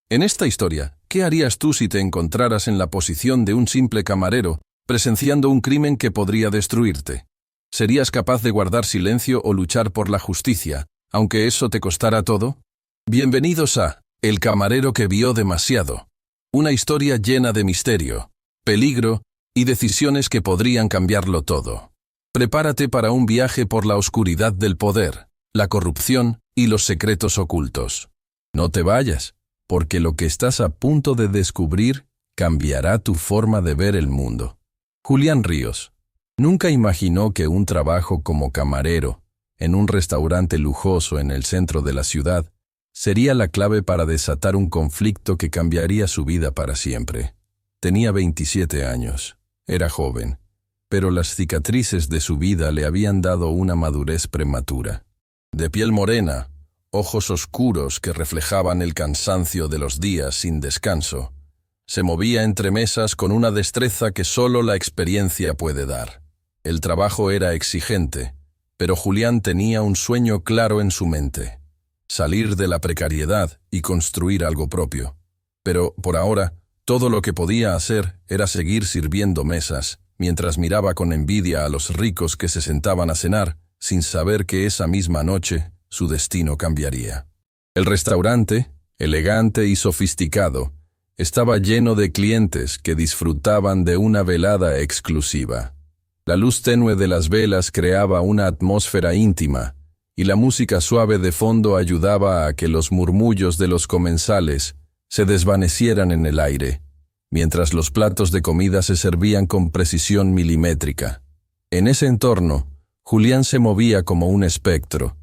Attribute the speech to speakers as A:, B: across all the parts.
A: En esta historia, ¿qué harías tú si te encontraras en la posición de un simple camarero, presenciando un crimen que podría destruirte? ¿Serías capaz de guardar silencio o luchar por la justicia, aunque eso te costara todo? Bienvenidos a El camarero que vio demasiado. Una historia llena de misterio, peligro y decisiones que podrían cambiarlo todo. Prepárate para un viaje por la oscuridad del poder, la corrupción y los secretos ocultos. No te vayas, porque lo que estás a punto de descubrir cambiará tu forma de ver el mundo. Julián Ríos nunca imaginó que un trabajo como camarero en un restaurante lujoso en el centro de la ciudad sería la clave para desatar un conflicto que cambiaría su vida para siempre. Tenía 27 años, era joven, pero las cicatrices de su vida le habían dado una madurez prematura. De piel morena, ojos oscuros que reflejaban el cansancio de los días sin descanso, se movía entre mesas con una destreza que solo la experiencia puede dar. El trabajo era exigente, pero Julián tenía un sueño claro en su mente: salir de la precariedad y construir algo propio. Pero, por ahora, todo lo que podía hacer era seguir sirviendo mesas, mientras miraba con envidia a los ricos que se sentaban a cenar, sin saber que esa misma noche su destino cambiaría. El restaurante, elegante y sofisticado, estaba lleno de clientes que disfrutaban de una velada exclusiva. La luz tenue de las velas creaba una atmósfera íntima, y la música suave de fondo ayudaba a que los murmullos de los comensales se desvanecieran en el aire, mientras los platos de comida se servían con precisión milimétrica. En ese entorno, Julián se movía como un espectro,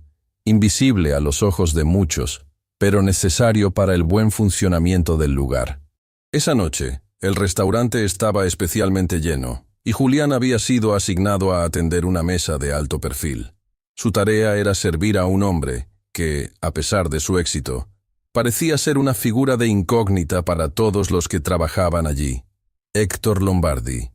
A: invisible a los ojos de muchos, pero necesario para el buen funcionamiento del lugar. Esa noche, el restaurante estaba especialmente lleno, y Julián había sido asignado a atender una mesa de alto perfil. Su tarea era servir a un hombre que, a pesar de su éxito, parecía ser una figura de incógnita para todos los que trabajaban allí: Héctor Lombardi.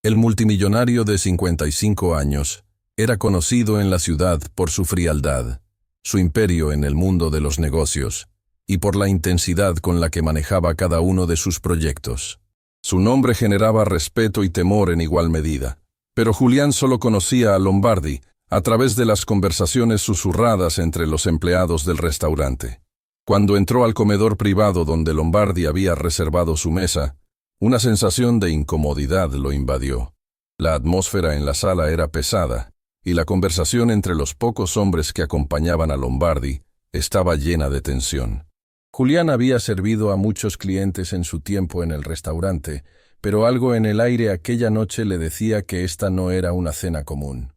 A: El multimillonario de 55 años era conocido en la ciudad por su frialdad, su imperio en el mundo de los negocios, y por la intensidad con la que manejaba cada uno de sus proyectos. Su nombre generaba respeto y temor en igual medida, pero Julián solo conocía a Lombardi a través de las conversaciones susurradas entre los empleados del restaurante. Cuando entró al comedor privado donde Lombardi había reservado su mesa, una sensación de incomodidad lo invadió. La atmósfera en la sala era pesada, y la conversación entre los pocos hombres que acompañaban a Lombardi estaba llena de tensión. Julián había servido a muchos clientes en su tiempo en el restaurante, pero algo en el aire aquella noche le decía que esta no era una cena común.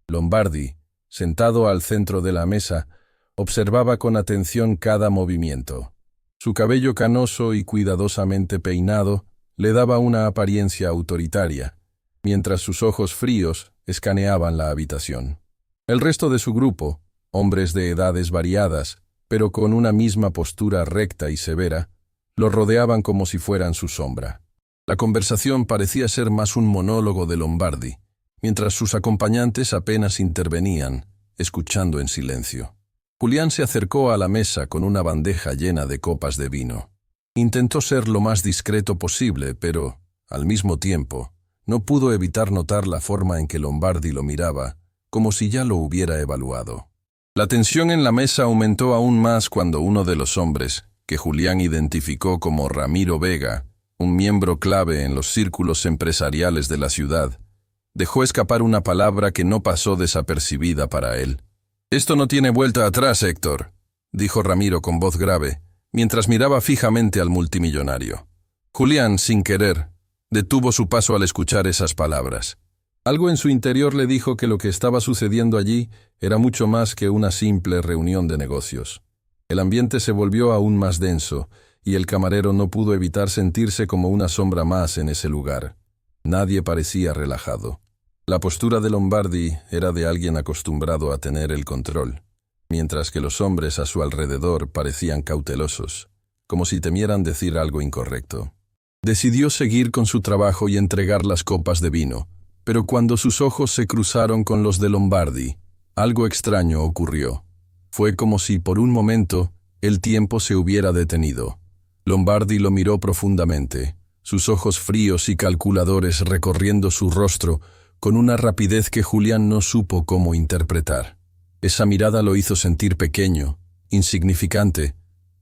A: Lombardi, sentado al centro de la mesa, observaba con atención cada movimiento. Su cabello canoso y cuidadosamente peinado le daba una apariencia autoritaria, mientras sus ojos fríos escaneaban la habitación. El resto de su grupo, hombres de edades variadas, pero con una misma postura recta y severa, lo rodeaban como si fueran su sombra. La conversación parecía ser más un monólogo de Lombardi, mientras sus acompañantes apenas intervenían, escuchando en silencio. Julián se acercó a la mesa con una bandeja llena de copas de vino. Intentó ser lo más discreto posible, pero, al mismo tiempo, no pudo evitar notar la forma en que Lombardi lo miraba, como si ya lo hubiera evaluado. La tensión en la mesa aumentó aún más cuando uno de los hombres, que Julián identificó como Ramiro Vega, un miembro clave en los círculos empresariales de la ciudad, dejó escapar una palabra que no pasó desapercibida para él. «Esto no tiene vuelta atrás, Héctor», dijo Ramiro con voz grave, mientras miraba fijamente al multimillonario. Julián, sin querer, detuvo su paso al escuchar esas palabras. Algo en su interior le dijo que lo que estaba sucediendo allí era mucho más que una simple reunión de negocios. El ambiente se volvió aún más denso, y el camarero no pudo evitar sentirse como una sombra más en ese lugar. Nadie parecía relajado. La postura de Lombardi era de alguien acostumbrado a tener el control, mientras que los hombres a su alrededor parecían cautelosos, como si temieran decir algo incorrecto. Decidió seguir con su trabajo y entregar las copas de vino, pero cuando sus ojos se cruzaron con los de Lombardi, algo extraño ocurrió. Fue como si por un momento el tiempo se hubiera detenido. Lombardi lo miró profundamente, sus ojos fríos y calculadores recorriendo su rostro con una rapidez que Julián no supo cómo interpretar. Esa mirada lo hizo sentir pequeño, insignificante,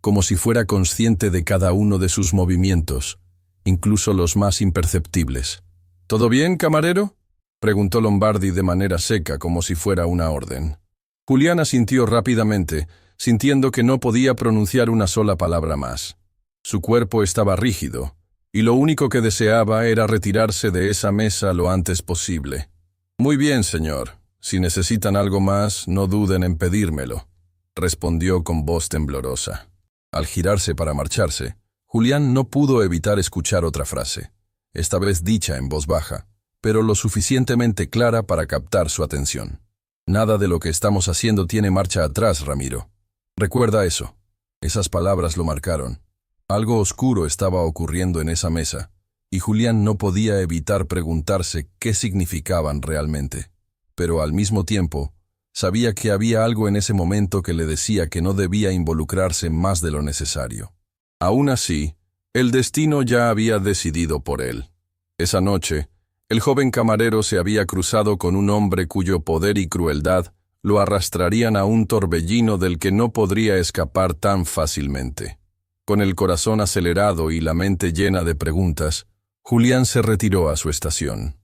A: como si fuera consciente de cada uno de sus movimientos, incluso los más imperceptibles. «¿Todo bien, camarero?», preguntó Lombardi de manera seca, como si fuera una orden. Julián asintió rápidamente, sintiendo que no podía pronunciar una sola palabra más. Su cuerpo estaba rígido, y lo único que deseaba era retirarse de esa mesa lo antes posible. «Muy bien, señor. Si necesitan algo más, no duden en pedírmelo», respondió con voz temblorosa. Al girarse para marcharse, Julián no pudo evitar escuchar otra frase, esta vez dicha en voz baja, pero lo suficientemente clara para captar su atención. «Nada de lo que estamos haciendo tiene marcha atrás, Ramiro. Recuerda eso». Esas palabras lo marcaron. Algo oscuro estaba ocurriendo en esa mesa, y Julián no podía evitar preguntarse qué significaban realmente. Pero al mismo tiempo, sabía que había algo en ese momento que le decía que no debía involucrarse más de lo necesario. Aún así, el destino ya había decidido por él. Esa noche, el joven camarero se había cruzado con un hombre cuyo poder y crueldad lo arrastrarían a un torbellino del que no podría escapar tan fácilmente. Con el corazón acelerado y la mente llena de preguntas, Julián se retiró a su estación.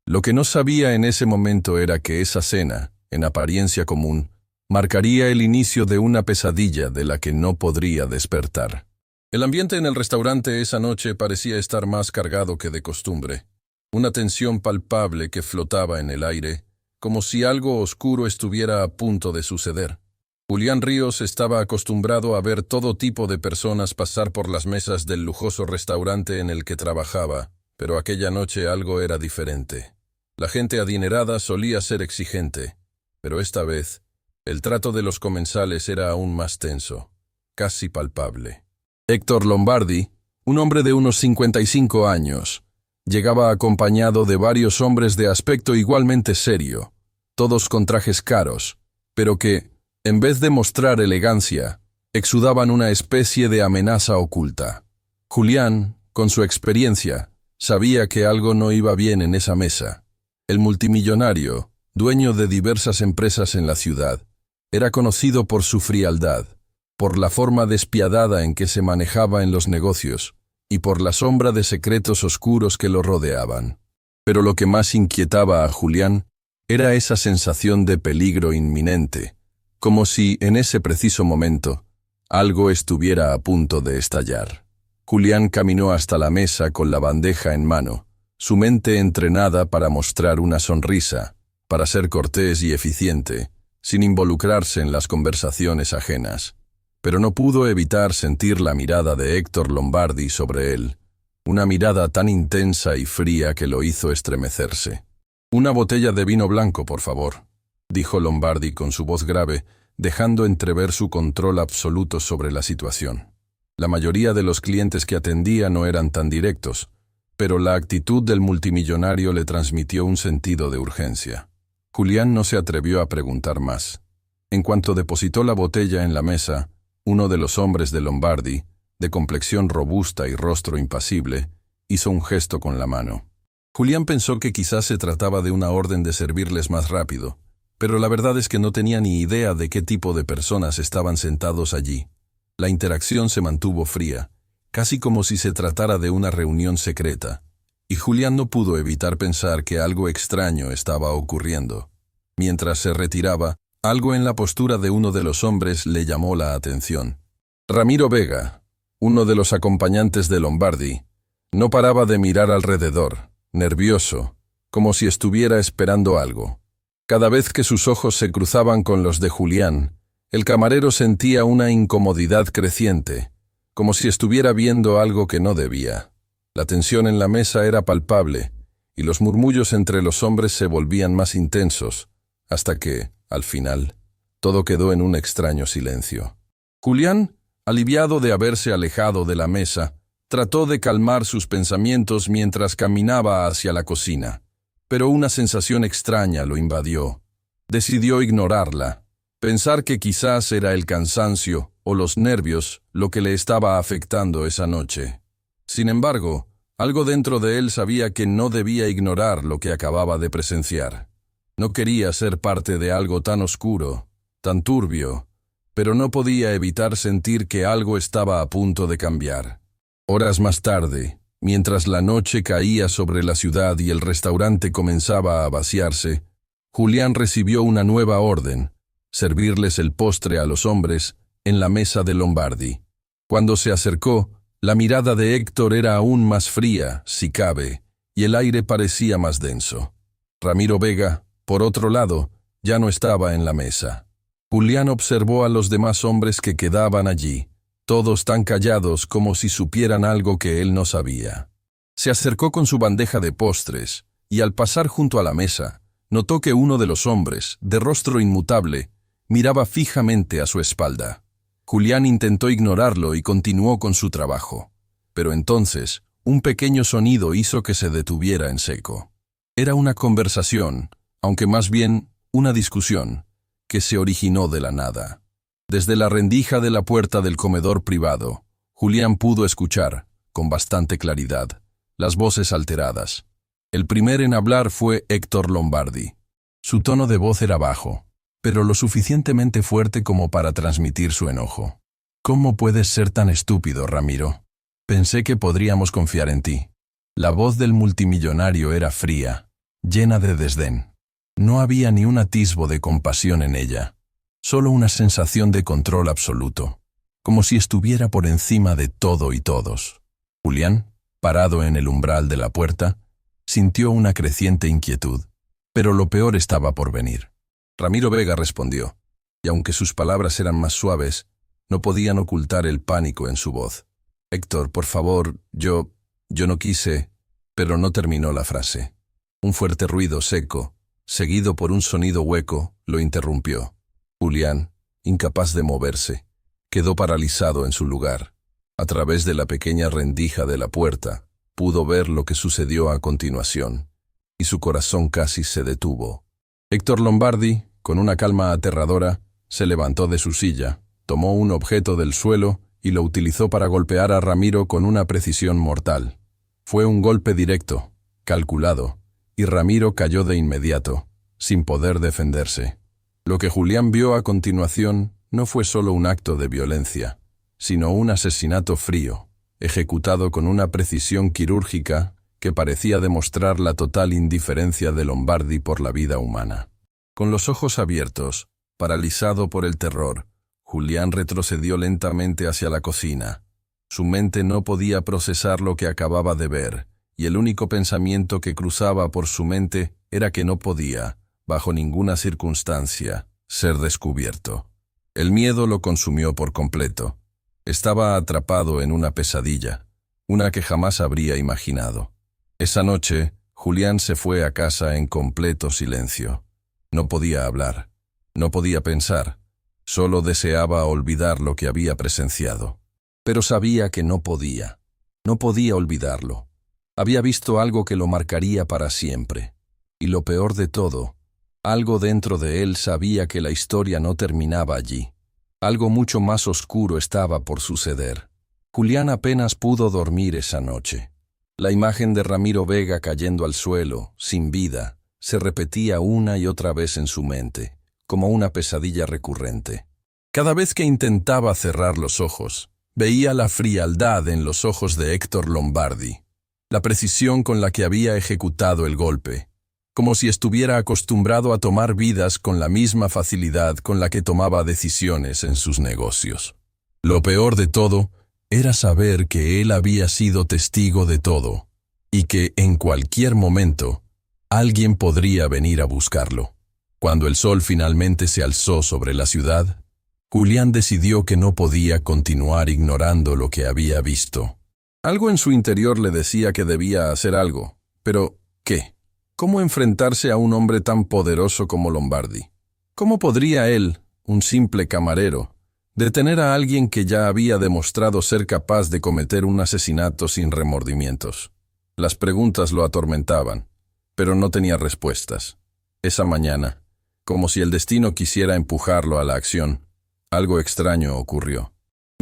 A: Lo que no sabía en ese momento era que esa cena, en apariencia común, marcaría el inicio de una pesadilla de la que no podría despertar. El ambiente en el restaurante esa noche parecía estar más cargado que de costumbre. Una tensión palpable que flotaba en el aire, como si algo oscuro estuviera a punto de suceder. Julián Ríos estaba acostumbrado a ver todo tipo de personas pasar por las mesas del lujoso restaurante en el que trabajaba, pero aquella noche algo era diferente. La gente adinerada solía ser exigente, pero esta vez, el trato de los comensales era aún más tenso, casi palpable. Héctor Lombardi, un hombre de unos 55 años, llegaba acompañado de varios hombres de aspecto igualmente serio, todos con trajes caros, pero que, en vez de mostrar elegancia, exudaban una especie de amenaza oculta. Julián, con su experiencia, sabía que algo no iba bien en esa mesa. El multimillonario, dueño de diversas empresas en la ciudad, era conocido por su frialdad, por la forma despiadada en que se manejaba en los negocios y por la sombra de secretos oscuros que lo rodeaban. Pero lo que más inquietaba a Julián era esa sensación de peligro inminente, como si, en ese preciso momento, algo estuviera a punto de estallar. Julián caminó hasta la mesa con la bandeja en mano, su mente entrenada para mostrar una sonrisa, para ser cortés y eficiente, sin involucrarse en las conversaciones ajenas. Pero no pudo evitar sentir la mirada de Héctor Lombardi sobre él, una mirada tan intensa y fría que lo hizo estremecerse. «Una botella de vino blanco, por favor», dijo Lombardi con su voz grave, dejando entrever su control absoluto sobre la situación. La mayoría de los clientes que atendía no eran tan directos, pero la actitud del multimillonario le transmitió un sentido de urgencia. Julián no se atrevió a preguntar más. En cuanto depositó la botella en la mesa, uno de los hombres de Lombardi, de complexión robusta y rostro impasible, hizo un gesto con la mano. Julián pensó que quizás se trataba de una orden de servirles más rápido, pero la verdad es que no tenía ni idea de qué tipo de personas estaban sentados allí. La interacción se mantuvo fría, casi como si se tratara de una reunión secreta, y Julián no pudo evitar pensar que algo extraño estaba ocurriendo. Mientras se retiraba, algo en la postura de uno de los hombres le llamó la atención. Ramiro Vega, uno de los acompañantes de Lombardi, no paraba de mirar alrededor, nervioso, como si estuviera esperando algo. Cada vez que sus ojos se cruzaban con los de Julián, el camarero sentía una incomodidad creciente, como si estuviera viendo algo que no debía. La tensión en la mesa era palpable, y los murmullos entre los hombres se volvían más intensos, hasta que, al final, todo quedó en un extraño silencio. Julián, aliviado de haberse alejado de la mesa, trató de calmar sus pensamientos mientras caminaba hacia la cocina, pero una sensación extraña lo invadió. Decidió ignorarla, pensar que quizás era el cansancio o los nervios lo que le estaba afectando esa noche. Sin embargo, algo dentro de él sabía que no debía ignorar lo que acababa de presenciar. No quería ser parte de algo tan oscuro, tan turbio, pero no podía evitar sentir que algo estaba a punto de cambiar. Horas más tarde, mientras la noche caía sobre la ciudad y el restaurante comenzaba a vaciarse, Julián recibió una nueva orden: servirles el postre a los hombres en la mesa de Lombardi. Cuando se acercó, la mirada de Héctor era aún más fría, si cabe, y el aire parecía más denso. Ramiro Vega, por otro lado, ya no estaba en la mesa. Julián observó a los demás hombres que quedaban allí, todos tan callados como si supieran algo que él no sabía. Se acercó con su bandeja de postres, y al pasar junto a la mesa, notó que uno de los hombres, de rostro inmutable, miraba fijamente a su espalda. Julián intentó ignorarlo y continuó con su trabajo. Pero entonces, un pequeño sonido hizo que se detuviera en seco. Era una conversación, aunque más bien una discusión, que se originó de la nada. Desde la rendija de la puerta del comedor privado, Julián pudo escuchar, con bastante claridad, las voces alteradas. El primero en hablar fue Héctor Lombardi. Su tono de voz era bajo, pero lo suficientemente fuerte como para transmitir su enojo. «¿Cómo puedes ser tan estúpido, Ramiro? Pensé que podríamos confiar en ti». La voz del multimillonario era fría, llena de desdén. No había ni un atisbo de compasión en ella, solo una sensación de control absoluto, como si estuviera por encima de todo y todos. Julián, parado en el umbral de la puerta, sintió una creciente inquietud, pero lo peor estaba por venir. Ramiro Vega respondió, y aunque sus palabras eran más suaves, no podían ocultar el pánico en su voz. «Héctor, por favor, yo no quise», pero no terminó la frase. Un fuerte ruido seco, seguido por un sonido hueco, lo interrumpió. Julián, incapaz de moverse, quedó paralizado en su lugar. A través de la pequeña rendija de la puerta, pudo ver lo que sucedió a continuación, y su corazón casi se detuvo. Héctor Lombardi, con una calma aterradora, se levantó de su silla, tomó un objeto del suelo y lo utilizó para golpear a Ramiro con una precisión mortal. Fue un golpe directo, calculado, y Ramiro cayó de inmediato, sin poder defenderse. Lo que Julián vio a continuación no fue solo un acto de violencia, sino un asesinato frío, ejecutado con una precisión quirúrgica que parecía demostrar la total indiferencia de Lombardi por la vida humana. Con los ojos abiertos, paralizado por el terror, Julián retrocedió lentamente hacia la cocina. Su mente no podía procesar lo que acababa de ver, y el único pensamiento que cruzaba por su mente era que no podía, bajo ninguna circunstancia, ser descubierto. El miedo lo consumió por completo. Estaba atrapado en una pesadilla, una que jamás habría imaginado. Esa noche, Julián se fue a casa en completo silencio. No podía hablar, no podía pensar, solo deseaba olvidar lo que había presenciado. Pero sabía que no podía olvidarlo. Había visto algo que lo marcaría para siempre. Y lo peor de todo, algo dentro de él sabía que la historia no terminaba allí. Algo mucho más oscuro estaba por suceder. Julián apenas pudo dormir esa noche. La imagen de Ramiro Vega cayendo al suelo, sin vida, se repetía una y otra vez en su mente, como una pesadilla recurrente. Cada vez que intentaba cerrar los ojos, veía la frialdad en los ojos de Héctor Lombardi, la precisión con la que había ejecutado el golpe, como si estuviera acostumbrado a tomar vidas con la misma facilidad con la que tomaba decisiones en sus negocios. Lo peor de todo era saber que él había sido testigo de todo, y que en cualquier momento alguien podría venir a buscarlo. Cuando el sol finalmente se alzó sobre la ciudad, Julián decidió que no podía continuar ignorando lo que había visto. Algo en su interior le decía que debía hacer algo, pero ¿qué? ¿Cómo enfrentarse a un hombre tan poderoso como Lombardi? ¿Cómo podría él, un simple camarero, detener a alguien que ya había demostrado ser capaz de cometer un asesinato sin remordimientos? Las preguntas lo atormentaban, pero no tenía respuestas. Esa mañana, como si el destino quisiera empujarlo a la acción, algo extraño ocurrió.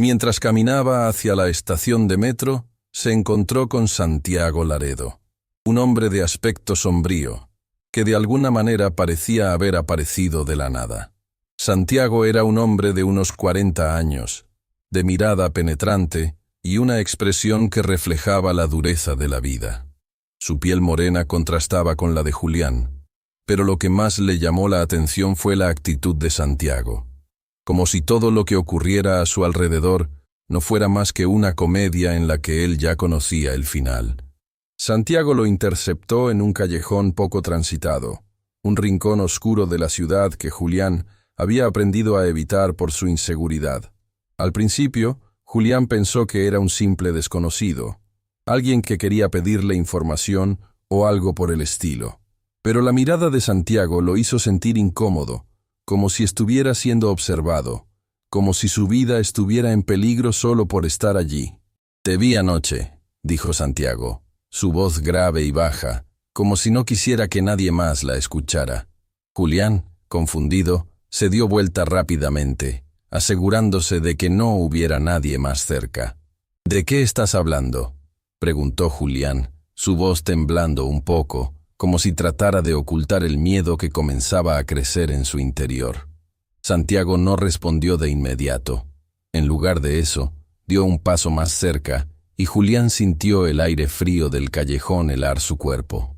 A: Mientras caminaba hacia la estación de metro, se encontró con Santiago Laredo, un hombre de aspecto sombrío, que de alguna manera parecía haber aparecido de la nada. Santiago era un hombre de unos 40 años, de mirada penetrante y una expresión que reflejaba la dureza de la vida. Su piel morena contrastaba con la de Julián, pero lo que más le llamó la atención fue la actitud de Santiago, como si todo lo que ocurriera a su alrededor no fuera más que una comedia en la que él ya conocía el final. Santiago lo interceptó en un callejón poco transitado, un rincón oscuro de la ciudad que Julián había aprendido a evitar por su inseguridad. Al principio, Julián pensó que era un simple desconocido, alguien que quería pedirle información o algo por el estilo. Pero la mirada de Santiago lo hizo sentir incómodo, como si estuviera siendo observado, como si su vida estuviera en peligro solo por estar allí. «Te vi anoche», dijo Santiago, su voz grave y baja, como si no quisiera que nadie más la escuchara. Julián, confundido, se dio vuelta rápidamente, asegurándose de que no hubiera nadie más cerca. «¿De qué estás hablando?», preguntó Julián, su voz temblando un poco, como si tratara de ocultar el miedo que comenzaba a crecer en su interior. Santiago no respondió de inmediato. En lugar de eso, dio un paso más cerca, y Julián sintió el aire frío del callejón helar su cuerpo.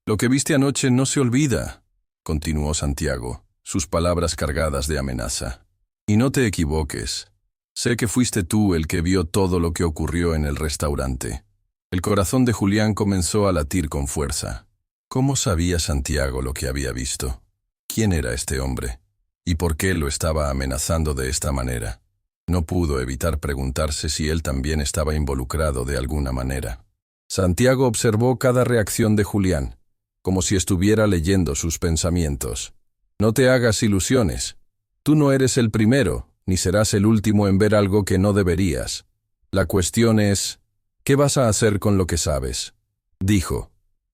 A: «Lo que viste anoche no se olvida», continuó Santiago, sus palabras cargadas de amenaza. «Y no te equivoques. Sé que fuiste tú el que vio todo lo que ocurrió en el restaurante». El corazón de Julián comenzó a latir con fuerza. ¿Cómo sabía Santiago lo que había visto? ¿Quién era este hombre? ¿Y por qué lo estaba amenazando de esta manera? No pudo evitar preguntarse si él también estaba involucrado de alguna manera. Santiago observó cada reacción de Julián, como si estuviera leyendo sus pensamientos. «No te hagas ilusiones. Tú no eres el primero, ni serás el último en ver algo que no deberías. La cuestión es, ¿qué vas a hacer con lo que sabes?», dijo,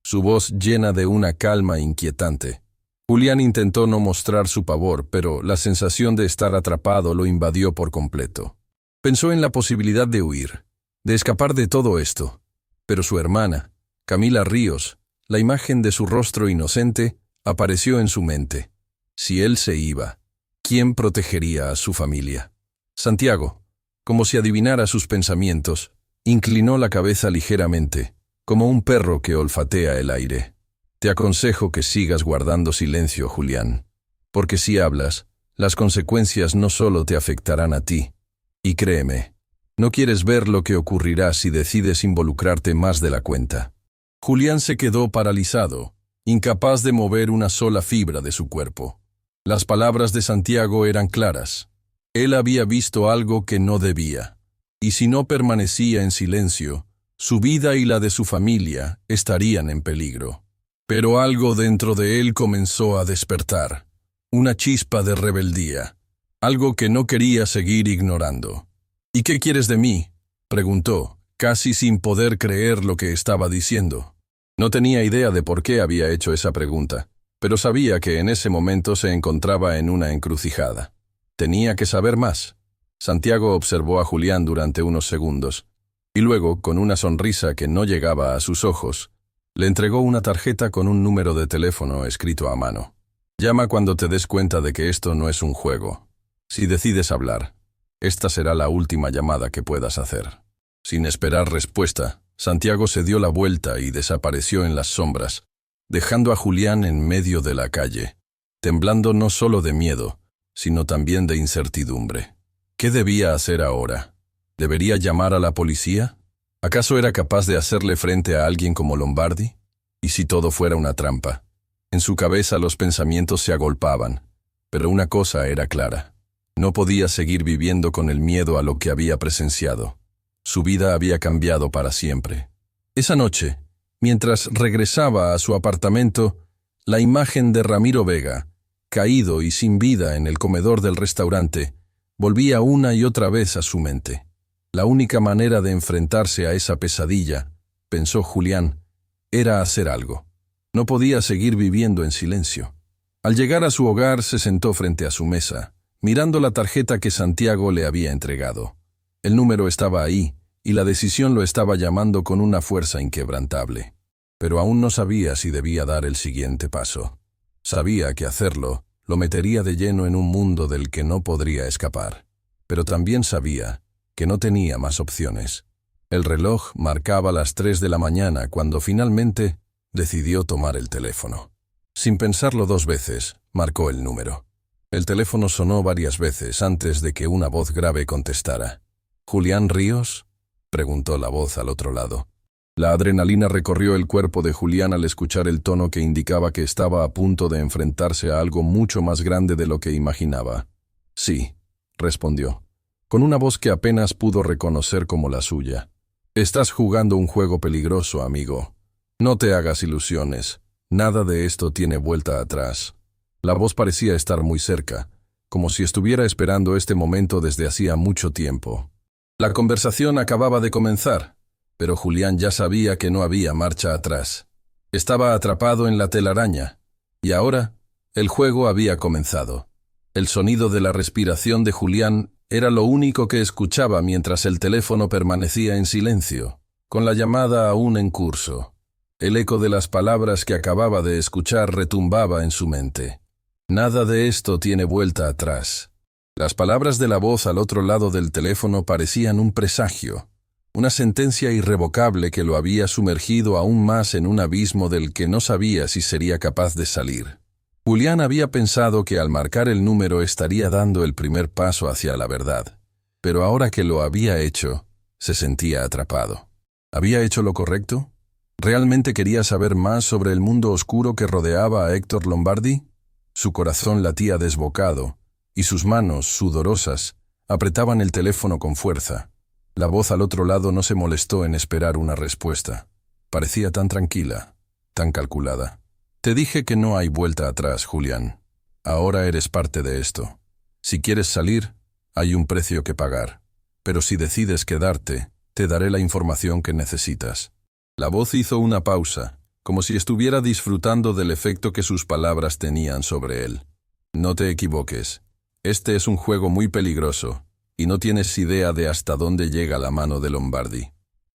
A: su voz llena de una calma inquietante. Julián intentó no mostrar su pavor, pero la sensación de estar atrapado lo invadió por completo. Pensó en la posibilidad de huir, de escapar de todo esto, pero su hermana, Camila Ríos, la imagen de su rostro inocente, apareció en su mente. Si él se iba, ¿quién protegería a su familia? Santiago, como si adivinara sus pensamientos, inclinó la cabeza ligeramente, como un perro que olfatea el aire. «Te aconsejo que sigas guardando silencio, Julián, porque si hablas, las consecuencias no solo te afectarán a ti. Y créeme, no quieres ver lo que ocurrirá si decides involucrarte más de la cuenta». Julián se quedó paralizado, incapaz de mover una sola fibra de su cuerpo. Las palabras de Santiago eran claras. Él había visto algo que no debía, y si no permanecía en silencio, su vida y la de su familia estarían en peligro. Pero algo dentro de él comenzó a despertar, una chispa de rebeldía, algo que no quería seguir ignorando. «¿Y qué quieres de mí?», preguntó, casi sin poder creer lo que estaba diciendo. No tenía idea de por qué había hecho esa pregunta, pero sabía que en ese momento se encontraba en una encrucijada. Tenía que saber más. Santiago observó a Julián durante unos segundos, y luego, con una sonrisa que no llegaba a sus ojos, le entregó una tarjeta con un número de teléfono escrito a mano. «Llama cuando te des cuenta de que esto no es un juego. Si decides hablar, esta será la última llamada que puedas hacer». Sin esperar respuesta, Santiago se dio la vuelta y desapareció en las sombras, dejando a Julián en medio de la calle, temblando no solo de miedo, sino también de incertidumbre. ¿Qué debía hacer ahora? ¿Debería llamar a la policía? ¿Acaso era capaz de hacerle frente a alguien como Lombardi? ¿Y si todo fuera una trampa? En su cabeza los pensamientos se agolpaban, pero una cosa era clara. No podía seguir viviendo con el miedo a lo que había presenciado. Su vida había cambiado para siempre. Esa noche, mientras regresaba a su apartamento, la imagen de Ramiro Vega, caído y sin vida en el comedor del restaurante, volvía una y otra vez a su mente. La única manera de enfrentarse a esa pesadilla, pensó Julián, era hacer algo. No podía seguir viviendo en silencio. Al llegar a su hogar se sentó frente a su mesa, mirando la tarjeta que Santiago le había entregado. El número estaba ahí, y la decisión lo estaba llamando con una fuerza inquebrantable. Pero aún no sabía si debía dar el siguiente paso. Sabía que hacerlo lo metería de lleno en un mundo del que no podría escapar. Pero también sabía que no tenía más opciones. El reloj marcaba las 3 de la mañana cuando finalmente decidió tomar el teléfono. Sin pensarlo 2 veces, marcó el número. El teléfono sonó varias veces antes de que una voz grave contestara. «¿Julián Ríos?», preguntó la voz al otro lado. La adrenalina recorrió el cuerpo de Julián al escuchar el tono que indicaba que estaba a punto de enfrentarse a algo mucho más grande de lo que imaginaba. «Sí», respondió, con una voz que apenas pudo reconocer como la suya. «Estás jugando un juego peligroso, amigo. No te hagas ilusiones. Nada de esto tiene vuelta atrás». La voz parecía estar muy cerca, como si estuviera esperando este momento desde hacía mucho tiempo. La conversación acababa de comenzar, pero Julián ya sabía que no había marcha atrás. Estaba atrapado en la telaraña, y ahora el juego había comenzado. El sonido de la respiración de Julián era lo único que escuchaba mientras el teléfono permanecía en silencio, con la llamada aún en curso. El eco de las palabras que acababa de escuchar retumbaba en su mente. Nada de esto tiene vuelta atrás. Las palabras de la voz al otro lado del teléfono parecían un presagio, una sentencia irrevocable que lo había sumergido aún más en un abismo del que no sabía si sería capaz de salir. Julián había pensado que al marcar el número estaría dando el primer paso hacia la verdad, pero ahora que lo había hecho, se sentía atrapado. ¿Había hecho lo correcto? ¿Realmente quería saber más sobre el mundo oscuro que rodeaba a Héctor Lombardi? Su corazón latía desbocado, y sus manos, sudorosas, apretaban el teléfono con fuerza. La voz al otro lado no se molestó en esperar una respuesta. Parecía tan tranquila, tan calculada. «Te dije que no hay vuelta atrás, Julián. Ahora eres parte de esto. Si quieres salir, hay un precio que pagar. Pero si decides quedarte, te daré la información que necesitas». La voz hizo una pausa, como si estuviera disfrutando del efecto que sus palabras tenían sobre él. «No te equivoques. Este es un juego muy peligroso, y no tienes idea de hasta dónde llega la mano de Lombardi».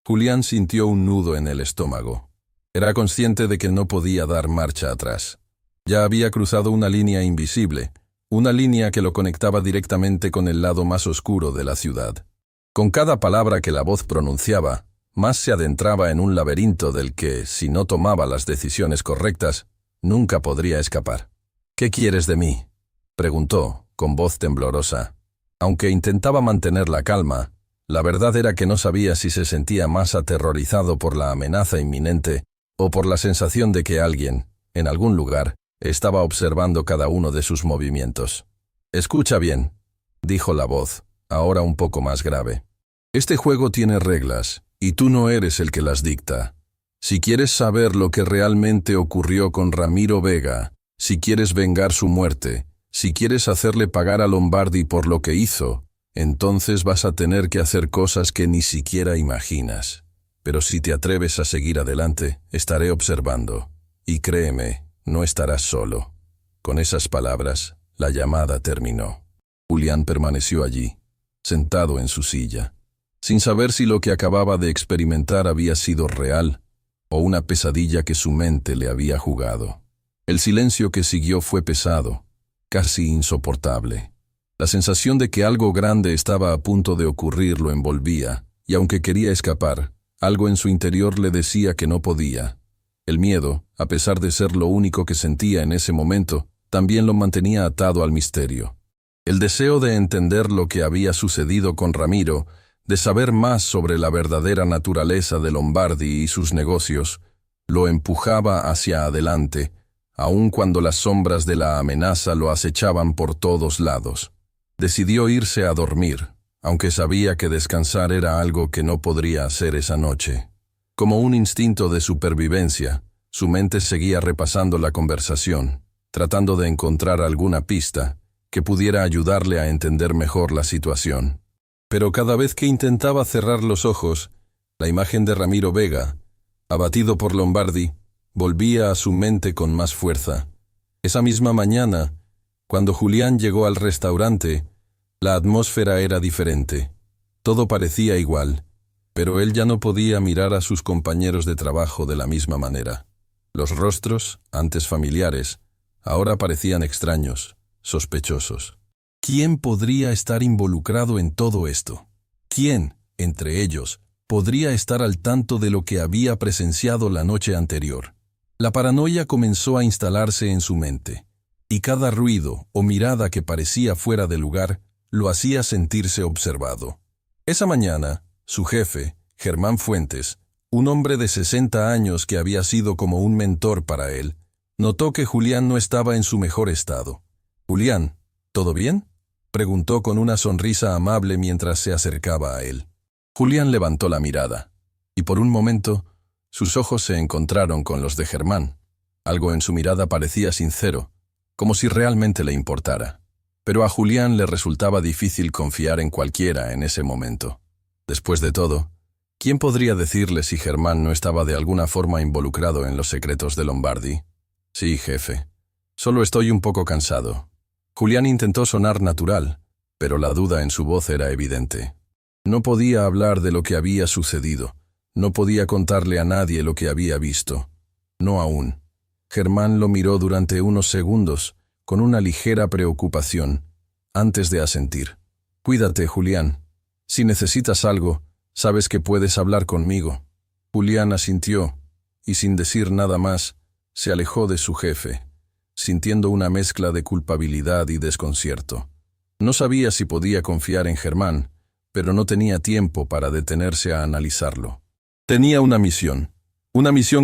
A: Julián sintió un nudo en el estómago. Era consciente de que no podía dar marcha atrás. Ya había cruzado una línea invisible, una línea que lo conectaba directamente con el lado más oscuro de la ciudad. Con cada palabra que la voz pronunciaba, más se adentraba en un laberinto del que, si no tomaba las decisiones correctas, nunca podría escapar. «¿Qué quieres de mí?», preguntó, con voz temblorosa. Aunque intentaba mantener la calma, la verdad era que no sabía si se sentía más aterrorizado por la amenaza inminente o por la sensación de que alguien, en algún lugar, estaba observando cada uno de sus movimientos. «Escucha bien», dijo la voz, ahora un poco más grave. «Este juego tiene reglas, y tú no eres el que las dicta. Si quieres saber lo que realmente ocurrió con Ramiro Vega, si quieres vengar su muerte, si quieres hacerle pagar a Lombardi por lo que hizo, entonces vas a tener que hacer cosas que ni siquiera imaginas. Pero si te atreves a seguir adelante, estaré observando. Y créeme, no estarás solo». Con esas palabras, la llamada terminó. Julián permaneció allí, sentado en su silla, sin saber si lo que acababa de experimentar había sido real o una pesadilla que su mente le había jugado. El silencio que siguió fue pesado, casi insoportable. La sensación de que algo grande estaba a punto de ocurrir lo envolvía, y aunque quería escapar, algo en su interior le decía que no podía. El miedo, a pesar de ser lo único que sentía en ese momento, también lo mantenía atado al misterio. El deseo de entender lo que había sucedido con Ramiro, de saber más sobre la verdadera naturaleza de Lombardi y sus negocios, lo empujaba hacia adelante, aun cuando las sombras de la amenaza lo acechaban por todos lados. Decidió irse a dormir, aunque sabía que descansar era algo que no podría hacer esa noche. Como un instinto de supervivencia, su mente seguía repasando la conversación, tratando de encontrar alguna pista que pudiera ayudarle a entender mejor la situación. Pero cada vez que intentaba cerrar los ojos, la imagen de Ramiro Vega, abatido por Lombardi, volvía a su mente con más fuerza. Esa misma mañana, cuando Julián llegó al restaurante, la atmósfera era diferente. Todo parecía igual, pero él ya no podía mirar a sus compañeros de trabajo de la misma manera. Los rostros, antes familiares, ahora parecían extraños, sospechosos. ¿Quién podría estar involucrado en todo esto? ¿Quién, entre ellos, podría estar al tanto de lo que había presenciado la noche anterior? La paranoia comenzó a instalarse en su mente, y cada ruido o mirada que parecía fuera de lugar lo hacía sentirse observado. Esa mañana, su jefe, Germán Fuentes, un hombre de 60 años que había sido como un mentor para él, notó que Julián no estaba en su mejor estado. «Julián, ¿todo bien?», preguntó con una sonrisa amable mientras se acercaba a él. Julián levantó la mirada, y por un momento, sus ojos se encontraron con los de Germán. Algo en su mirada parecía sincero, como si realmente le importara. Pero a Julián le resultaba difícil confiar en cualquiera en ese momento. Después de todo, ¿quién podría decirle si Germán no estaba de alguna forma involucrado en los secretos de Lombardi? «Sí, jefe. Solo estoy un poco cansado». Julián intentó sonar natural, pero la duda en su voz era evidente. No podía hablar de lo que había sucedido. No podía contarle a nadie lo que había visto. No aún. Germán lo miró durante unos segundos, con una ligera preocupación, antes de asentir. «Cuídate, Julián. Si necesitas algo, sabes que puedes hablar conmigo». Julián asintió, y sin decir nada más, se alejó de su jefe, sintiendo una mezcla de culpabilidad y desconcierto. No sabía si podía confiar en Germán, pero no tenía tiempo para detenerse a analizarlo. Tenía una misión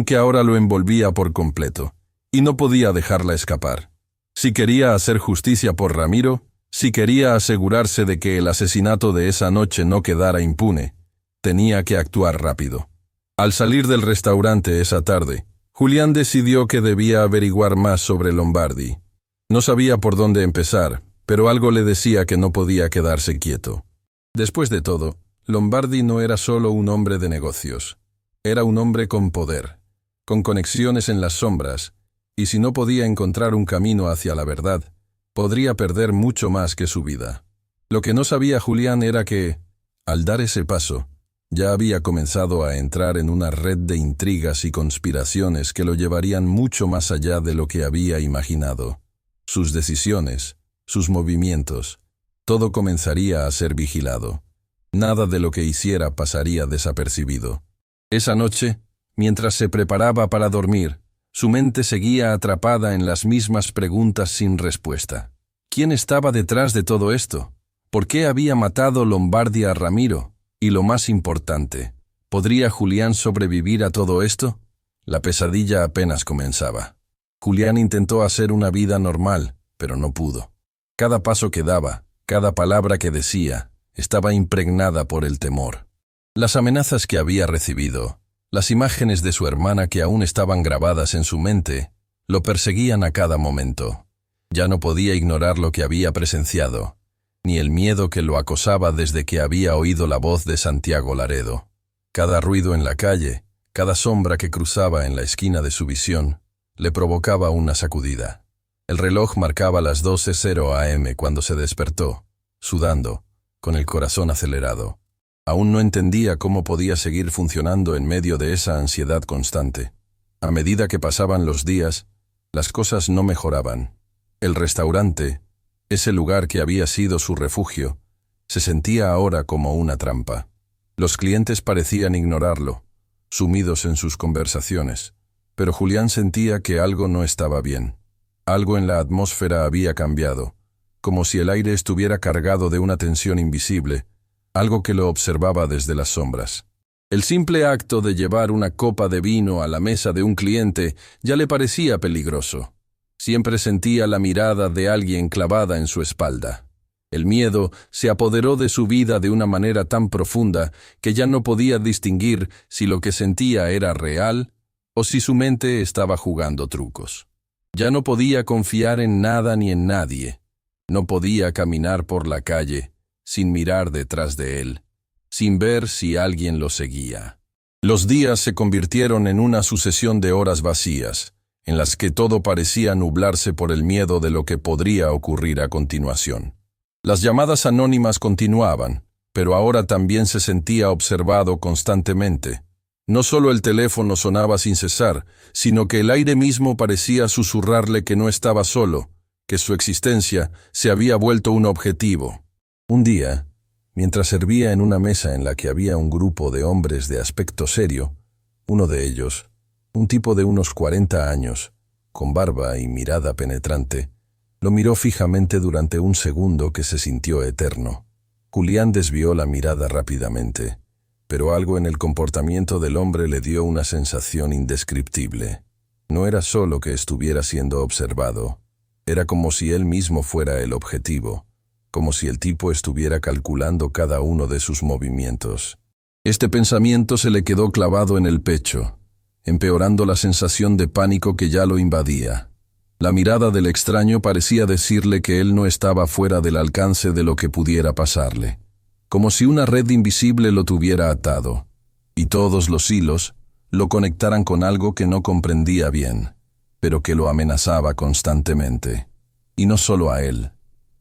A: que ahora lo envolvía por completo, y no podía dejarla escapar. Si quería hacer justicia por Ramiro, si quería asegurarse de que el asesinato de esa noche no quedara impune, tenía que actuar rápido. Al salir del restaurante esa tarde, Julián decidió que debía averiguar más sobre Lombardi. No sabía por dónde empezar, pero algo le decía que no podía quedarse quieto. Después de todo, Lombardi no era solo un hombre de negocios. Era un hombre con poder, con conexiones en las sombras, y si no podía encontrar un camino hacia la verdad, podría perder mucho más que su vida. Lo que no sabía Julián era que, al dar ese paso, ya había comenzado a entrar en una red de intrigas y conspiraciones que lo llevarían mucho más allá de lo que había imaginado. Sus decisiones, sus movimientos, todo comenzaría a ser vigilado. Nada de lo que hiciera pasaría desapercibido. Esa noche, mientras se preparaba para dormir, su mente seguía atrapada en las mismas preguntas sin respuesta. ¿Quién estaba detrás de todo esto? ¿Por qué había matado Lombardi a Ramiro? Y lo más importante, ¿podría Julián sobrevivir a todo esto? La pesadilla apenas comenzaba. Julián intentó hacer una vida normal, pero no pudo. Cada paso que daba, cada palabra que decía, estaba impregnada por el temor. Las amenazas que había recibido, las imágenes de su hermana que aún estaban grabadas en su mente, lo perseguían a cada momento. Ya no podía ignorar lo que había presenciado, ni el miedo que lo acosaba desde que había oído la voz de Santiago Laredo. Cada ruido en la calle, cada sombra que cruzaba en la esquina de su visión, le provocaba una sacudida. El reloj marcaba las 12:00 am cuando se despertó, sudando, con el corazón acelerado. Aún no entendía cómo podía seguir funcionando en medio de esa ansiedad constante. A medida que pasaban los días, las cosas no mejoraban. El restaurante, ese lugar que había sido su refugio, se sentía ahora como una trampa. Los clientes parecían ignorarlo, sumidos en sus conversaciones, pero Julián sentía que algo no estaba bien. Algo en la atmósfera había cambiado, como si el aire estuviera cargado de una tensión invisible, algo que lo observaba desde las sombras. El simple acto de llevar una copa de vino a la mesa de un cliente ya le parecía peligroso. Siempre sentía la mirada de alguien clavada en su espalda. El miedo se apoderó de su vida de una manera tan profunda que ya no podía distinguir si lo que sentía era real o si su mente estaba jugando trucos. Ya no podía confiar en nada ni en nadie. No podía caminar por la calle sin mirar detrás de él, sin ver si alguien lo seguía. Los días se convirtieron en una sucesión de horas vacías, en las que todo parecía nublarse por el miedo de lo que podría ocurrir a continuación. Las llamadas anónimas continuaban, pero ahora también se sentía observado constantemente. No solo el teléfono sonaba sin cesar, sino que el aire mismo parecía susurrarle que no estaba solo, que su existencia se había vuelto un objetivo. Un día, mientras servía en una mesa en la que había un grupo de hombres de aspecto serio, uno de ellos, un tipo de unos 40 años, con barba y mirada penetrante, lo miró fijamente durante un segundo que se sintió eterno. Julián desvió la mirada rápidamente, pero algo en el comportamiento del hombre le dio una sensación indescriptible. No era solo que estuviera siendo observado, era como si él mismo fuera el objetivo, como si el tipo estuviera calculando cada uno de sus movimientos. Este pensamiento se le quedó clavado en el pecho, empeorando la sensación de pánico que ya lo invadía. La mirada del extraño parecía decirle que él no estaba fuera del alcance de lo que pudiera pasarle, como si una red invisible lo tuviera atado, y todos los hilos lo conectaran con algo que no comprendía bien, pero que lo amenazaba constantemente. Y no solo a él,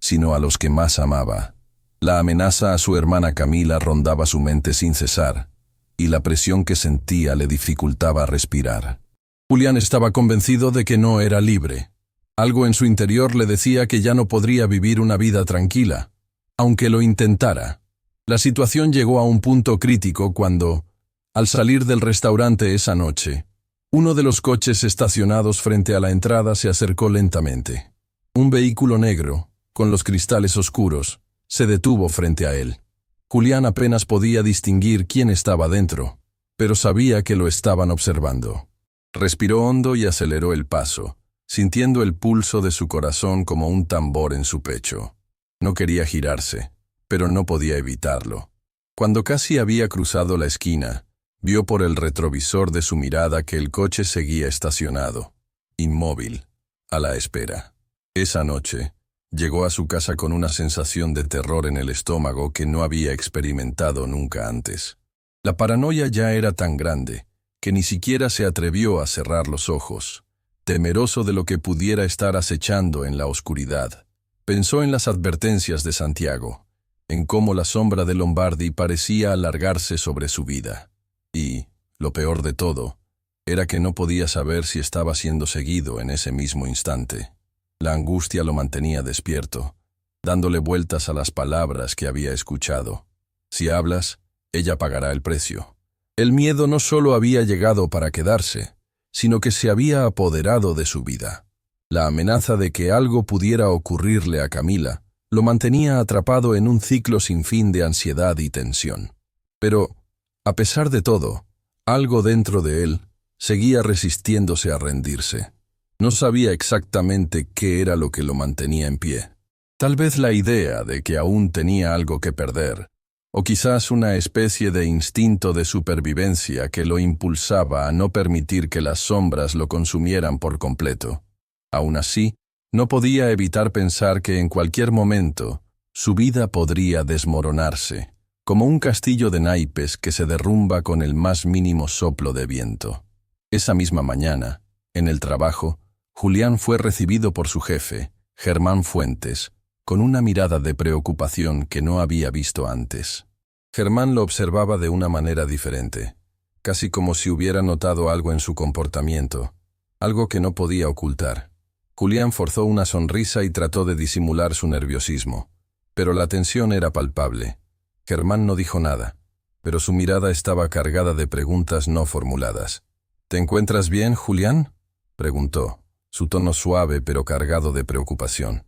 A: sino a los que más amaba. La amenaza a su hermana Camila rondaba su mente sin cesar, y la presión que sentía le dificultaba respirar. Julián estaba convencido de que no era libre. Algo en su interior le decía que ya no podría vivir una vida tranquila, aunque lo intentara. La situación llegó a un punto crítico cuando, al salir del restaurante esa noche, uno de los coches estacionados frente a la entrada se acercó lentamente. Un vehículo negro, con los cristales oscuros, se detuvo frente a él. Julián apenas podía distinguir quién estaba dentro, pero sabía que lo estaban observando. Respiró hondo y aceleró el paso, sintiendo el pulso de su corazón como un tambor en su pecho. No quería girarse, pero no podía evitarlo. Cuando casi había cruzado la esquina, vio por el retrovisor de su mirada que el coche seguía estacionado, inmóvil, a la espera. Esa noche, llegó a su casa con una sensación de terror en el estómago que no había experimentado nunca antes. La paranoia ya era tan grande que ni siquiera se atrevió a cerrar los ojos, temeroso de lo que pudiera estar acechando en la oscuridad. Pensó en las advertencias de Santiago, en cómo la sombra de Lombardi parecía alargarse sobre su vida. Y, lo peor de todo, era que no podía saber si estaba siendo seguido en ese mismo instante. La angustia lo mantenía despierto, dándole vueltas a las palabras que había escuchado. Si hablas, ella pagará el precio. El miedo no solo había llegado para quedarse, sino que se había apoderado de su vida. La amenaza de que algo pudiera ocurrirle a Camila lo mantenía atrapado en un ciclo sin fin de ansiedad y tensión. Pero, a pesar de todo, algo dentro de él seguía resistiéndose a rendirse. No sabía exactamente qué era lo que lo mantenía en pie. Tal vez la idea de que aún tenía algo que perder, o quizás una especie de instinto de supervivencia que lo impulsaba a no permitir que las sombras lo consumieran por completo. Aún así, no podía evitar pensar que en cualquier momento su vida podría desmoronarse, como un castillo de naipes que se derrumba con el más mínimo soplo de viento. Esa misma mañana, en el trabajo, Julián fue recibido por su jefe, Germán Fuentes, con una mirada de preocupación que no había visto antes. Germán lo observaba de una manera diferente, casi como si hubiera notado algo en su comportamiento, algo que no podía ocultar. Julián forzó una sonrisa y trató de disimular su nerviosismo, pero la tensión era palpable. Germán no dijo nada, pero su mirada estaba cargada de preguntas no formuladas. «¿Te encuentras bien, Julián?», preguntó, su tono suave pero cargado de preocupación.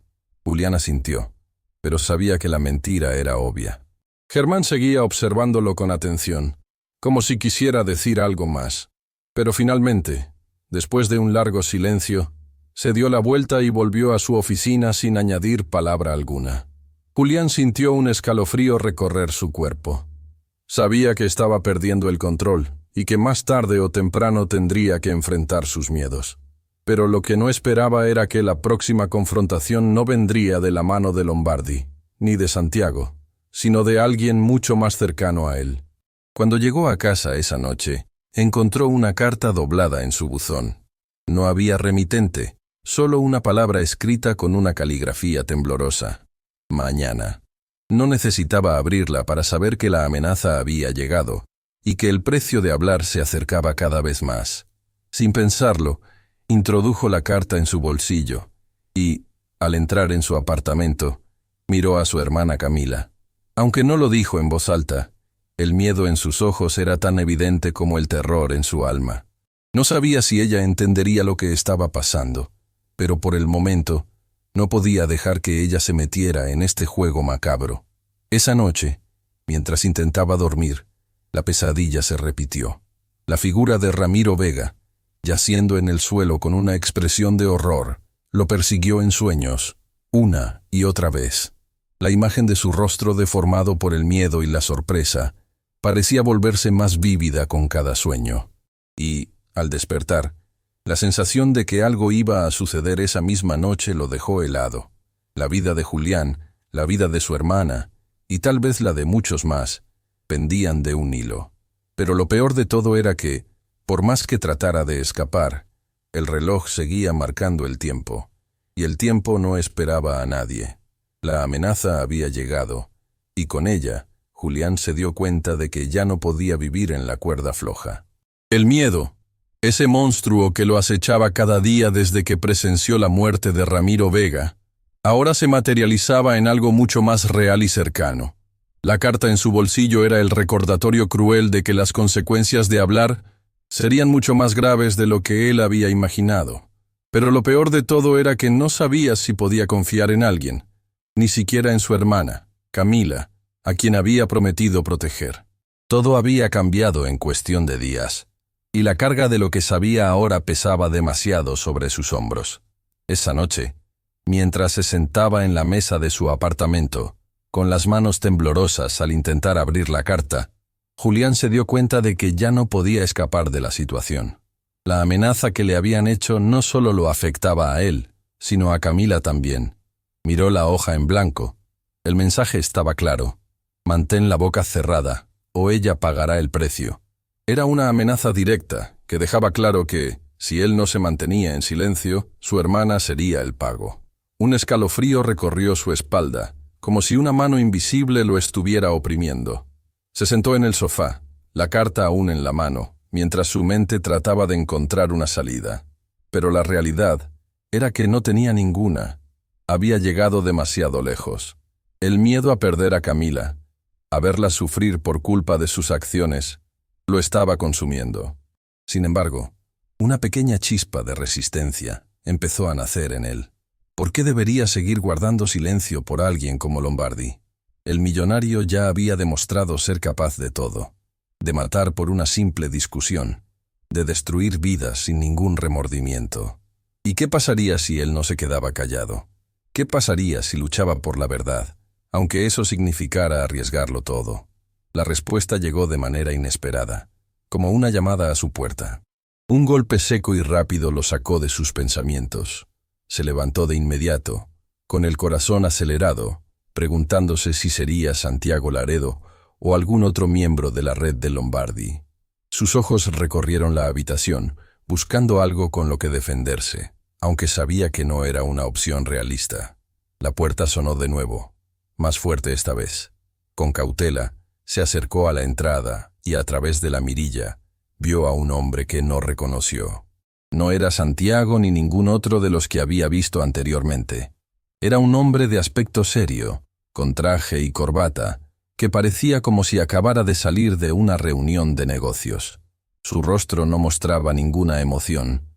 A: Julián asintió, pero sabía que la mentira era obvia. Germán seguía observándolo con atención, como si quisiera decir algo más. Pero finalmente, después de un largo silencio, se dio la vuelta y volvió a su oficina sin añadir palabra alguna. Julián sintió un escalofrío recorrer su cuerpo. Sabía que estaba perdiendo el control y que más tarde o temprano tendría que enfrentar sus miedos. Pero lo que no esperaba era que la próxima confrontación no vendría de la mano de Lombardi, ni de Santiago, sino de alguien mucho más cercano a él. Cuando llegó a casa esa noche, encontró una carta doblada en su buzón. No había remitente, solo una palabra escrita con una caligrafía temblorosa. Mañana. No necesitaba abrirla para saber que la amenaza había llegado y que el precio de hablar se acercaba cada vez más. Sin pensarlo, introdujo la carta en su bolsillo y, al entrar en su apartamento, miró a su hermana Camila. Aunque no lo dijo en voz alta, el miedo en sus ojos era tan evidente como el terror en su alma. No sabía si ella entendería lo que estaba pasando, pero por el momento no podía dejar que ella se metiera en este juego macabro. Esa noche, mientras intentaba dormir, la pesadilla se repitió. La figura de Ramiro Vega, yaciendo en el suelo con una expresión de horror, lo persiguió en sueños, una y otra vez. La imagen de su rostro deformado por el miedo y la sorpresa parecía volverse más vívida con cada sueño. Y, al despertar, la sensación de que algo iba a suceder esa misma noche lo dejó helado. La vida de Julián, la vida de su hermana, y tal vez la de muchos más, pendían de un hilo. Pero lo peor de todo era que, por más que tratara de escapar, el reloj seguía marcando el tiempo, y el tiempo no esperaba a nadie. La amenaza había llegado, y con ella, Julián se dio cuenta de que ya no podía vivir en la cuerda floja. El miedo, ese monstruo que lo acechaba cada día desde que presenció la muerte de Ramiro Vega, ahora se materializaba en algo mucho más real y cercano. La carta en su bolsillo era el recordatorio cruel de que las consecuencias de hablar serían mucho más graves de lo que él había imaginado. Pero lo peor de todo era que no sabía si podía confiar en alguien, ni siquiera en su hermana, Camila, a quien había prometido proteger. Todo había cambiado en cuestión de días, y la carga de lo que sabía ahora pesaba demasiado sobre sus hombros. Esa noche, mientras se sentaba en la mesa de su apartamento, con las manos temblorosas al intentar abrir la carta, Julián se dio cuenta de que ya no podía escapar de la situación. La amenaza que le habían hecho no solo lo afectaba a él, sino a Camila también. Miró la hoja en blanco. El mensaje estaba claro: mantén la boca cerrada, o ella pagará el precio. Era una amenaza directa, que dejaba claro que, si él no se mantenía en silencio, su hermana sería el pago. Un escalofrío recorrió su espalda, como si una mano invisible lo estuviera oprimiendo. Se sentó en el sofá, la carta aún en la mano, mientras su mente trataba de encontrar una salida. Pero la realidad era que no tenía ninguna. Había llegado demasiado lejos. El miedo a perder a Camila, a verla sufrir por culpa de sus acciones, lo estaba consumiendo. Sin embargo, una pequeña chispa de resistencia empezó a nacer en él. ¿Por qué debería seguir guardando silencio por alguien como Lombardi? El millonario ya había demostrado ser capaz de todo, de matar por una simple discusión, de destruir vidas sin ningún remordimiento. ¿Y qué pasaría si él no se quedaba callado? ¿Qué pasaría si luchaba por la verdad, aunque eso significara arriesgarlo todo? La respuesta llegó de manera inesperada, como una llamada a su puerta. Un golpe seco y rápido lo sacó de sus pensamientos. Se levantó de inmediato, con el corazón acelerado, preguntándose si sería Santiago Laredo o algún otro miembro de la red de Lombardi. Sus ojos recorrieron la habitación, buscando algo con lo que defenderse, aunque sabía que no era una opción realista. La puerta sonó de nuevo, más fuerte esta vez. Con cautela, se acercó a la entrada y a través de la mirilla vio a un hombre que no reconoció. No era Santiago ni ningún otro de los que había visto anteriormente. Era un hombre de aspecto serio, con traje y corbata, que parecía como si acabara de salir de una reunión de negocios. Su rostro no mostraba ninguna emoción,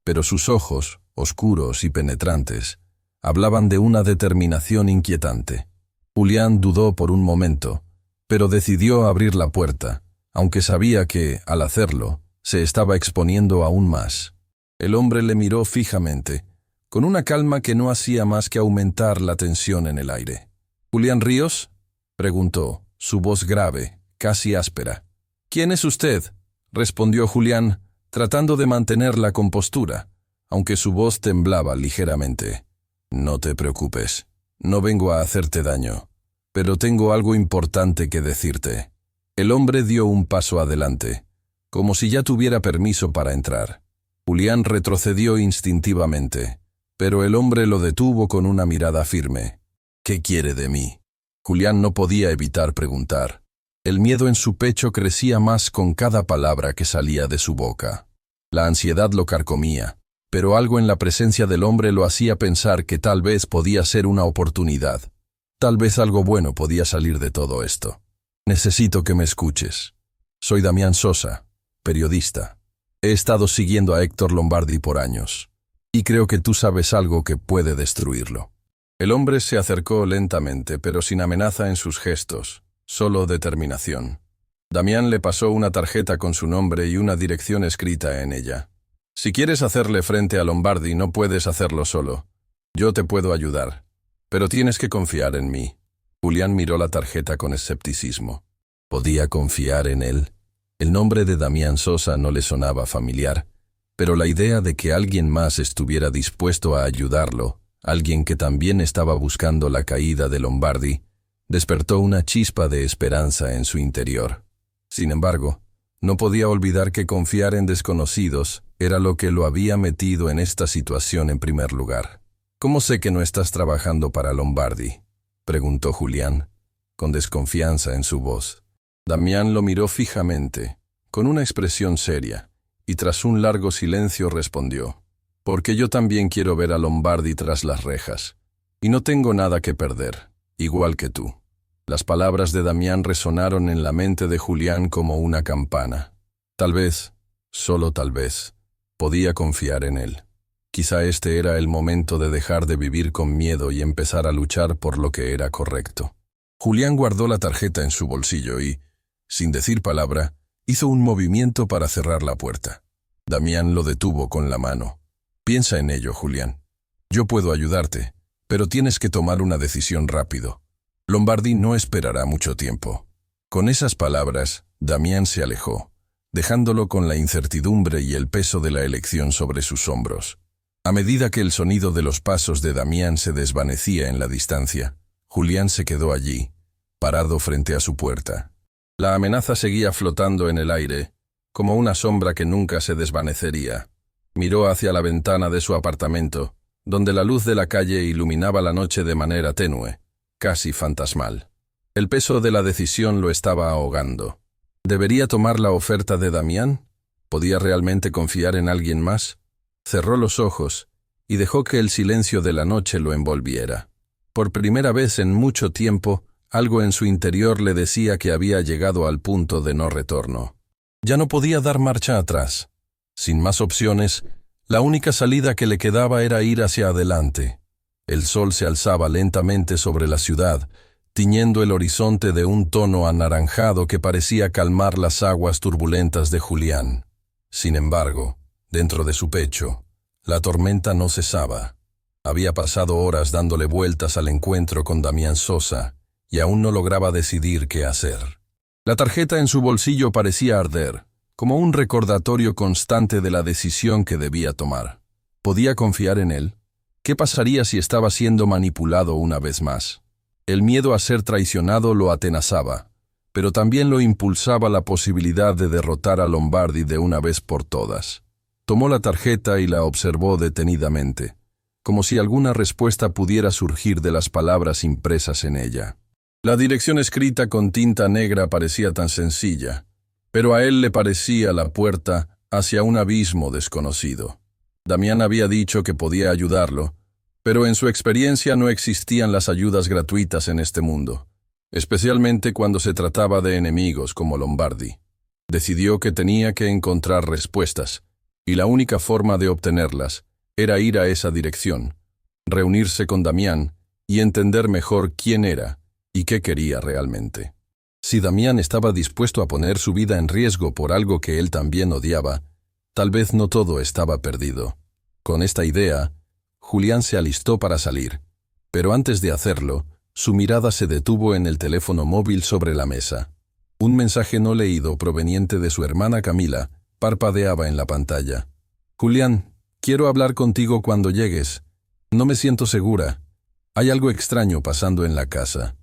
A: pero sus ojos, oscuros y penetrantes, hablaban de una determinación inquietante. Julián dudó por un momento, pero decidió abrir la puerta, aunque sabía que, al hacerlo, se estaba exponiendo aún más. El hombre le miró fijamente, con una calma que no hacía más que aumentar la tensión en el aire. «¿Julián Ríos?», preguntó, su voz grave, casi áspera. «¿Quién es usted?», respondió Julián, tratando de mantener la compostura, aunque su voz temblaba ligeramente. «No te preocupes, no vengo a hacerte daño, pero tengo algo importante que decirte». El hombre dio un paso adelante, como si ya tuviera permiso para entrar. Julián retrocedió instintivamente, pero el hombre lo detuvo con una mirada firme. «¿Qué quiere de mí?». Julián no podía evitar preguntar. El miedo en su pecho crecía más con cada palabra que salía de su boca. La ansiedad lo carcomía, pero algo en la presencia del hombre lo hacía pensar que tal vez podía ser una oportunidad. Tal vez algo bueno podía salir de todo esto. Necesito que me escuches. Soy Damián Sosa, periodista. He estado siguiendo a Héctor Lombardi por años, y creo que tú sabes algo que puede destruirlo. El hombre se acercó lentamente, pero sin amenaza en sus gestos, solo determinación. Damián le pasó una tarjeta con su nombre y una dirección escrita en ella. Si quieres hacerle frente a Lombardi, no puedes hacerlo solo. Yo te puedo ayudar, pero tienes que confiar en mí. Julián miró la tarjeta con escepticismo. ¿Podía confiar en él? El nombre de Damián Sosa no le sonaba familiar, pero la idea de que alguien más estuviera dispuesto a ayudarlo, alguien que también estaba buscando la caída de Lombardi, despertó una chispa de esperanza en su interior. Sin embargo, no podía olvidar que confiar en desconocidos era lo que lo había metido en esta situación en primer lugar. ¿Cómo sé que no estás trabajando para Lombardi?, preguntó Julián, con desconfianza en su voz. Damián lo miró fijamente, con una expresión seria, y tras un largo silencio respondió: «Porque yo también quiero ver a Lombardi tras las rejas, y no tengo nada que perder, igual que tú». Las palabras de Damián resonaron en la mente de Julián como una campana. Tal vez, solo tal vez, podía confiar en él. Quizá este era el momento de dejar de vivir con miedo y empezar a luchar por lo que era correcto. Julián guardó la tarjeta en su bolsillo y, sin decir palabra, hizo un movimiento para cerrar la puerta. Damián lo detuvo con la mano. «Piensa en ello, Julián. Yo puedo ayudarte, pero tienes que tomar una decisión rápido. Lombardi no esperará mucho tiempo». Con esas palabras, Damián se alejó, dejándolo con la incertidumbre y el peso de la elección sobre sus hombros. A medida que el sonido de los pasos de Damián se desvanecía en la distancia, Julián se quedó allí, parado frente a su puerta. La amenaza seguía flotando en el aire, como una sombra que nunca se desvanecería. Miró hacia la ventana de su apartamento, donde la luz de la calle iluminaba la noche de manera tenue, casi fantasmal. El peso de la decisión lo estaba ahogando. ¿Debería tomar la oferta de Damián? ¿Podía realmente confiar en alguien más? Cerró los ojos y dejó que el silencio de la noche lo envolviera. Por primera vez en mucho tiempo, algo en su interior le decía que había llegado al punto de no retorno. Ya no podía dar marcha atrás. Sin más opciones, la única salida que le quedaba era ir hacia adelante. El sol se alzaba lentamente sobre la ciudad, tiñendo el horizonte de un tono anaranjado que parecía calmar las aguas turbulentas de Julián. Sin embargo, dentro de su pecho, la tormenta no cesaba. Había pasado horas dándole vueltas al encuentro con Damián Sosa, y aún no lograba decidir qué hacer. La tarjeta en su bolsillo parecía arder, como un recordatorio constante de la decisión que debía tomar. ¿Podía confiar en él? ¿Qué pasaría si estaba siendo manipulado una vez más? El miedo a ser traicionado lo atenazaba, pero también lo impulsaba la posibilidad de derrotar a Lombardi de una vez por todas. Tomó la tarjeta y la observó detenidamente, como si alguna respuesta pudiera surgir de las palabras impresas en ella. La dirección escrita con tinta negra parecía tan sencilla, pero a él le parecía la puerta hacia un abismo desconocido. Damián había dicho que podía ayudarlo, pero en su experiencia no existían las ayudas gratuitas en este mundo, especialmente cuando se trataba de enemigos como Lombardi. Decidió que tenía que encontrar respuestas, y la única forma de obtenerlas era ir a esa dirección, reunirse con Damián y entender mejor quién era y qué quería realmente. Si Damián estaba dispuesto a poner su vida en riesgo por algo que él también odiaba, tal vez no todo estaba perdido. Con esta idea, Julián se alistó para salir, pero antes de hacerlo, su mirada se detuvo en el teléfono móvil sobre la mesa. Un mensaje no leído proveniente de su hermana Camila parpadeaba en la pantalla. «Julián, quiero hablar contigo cuando llegues. No me siento segura. Hay algo extraño pasando en la casa».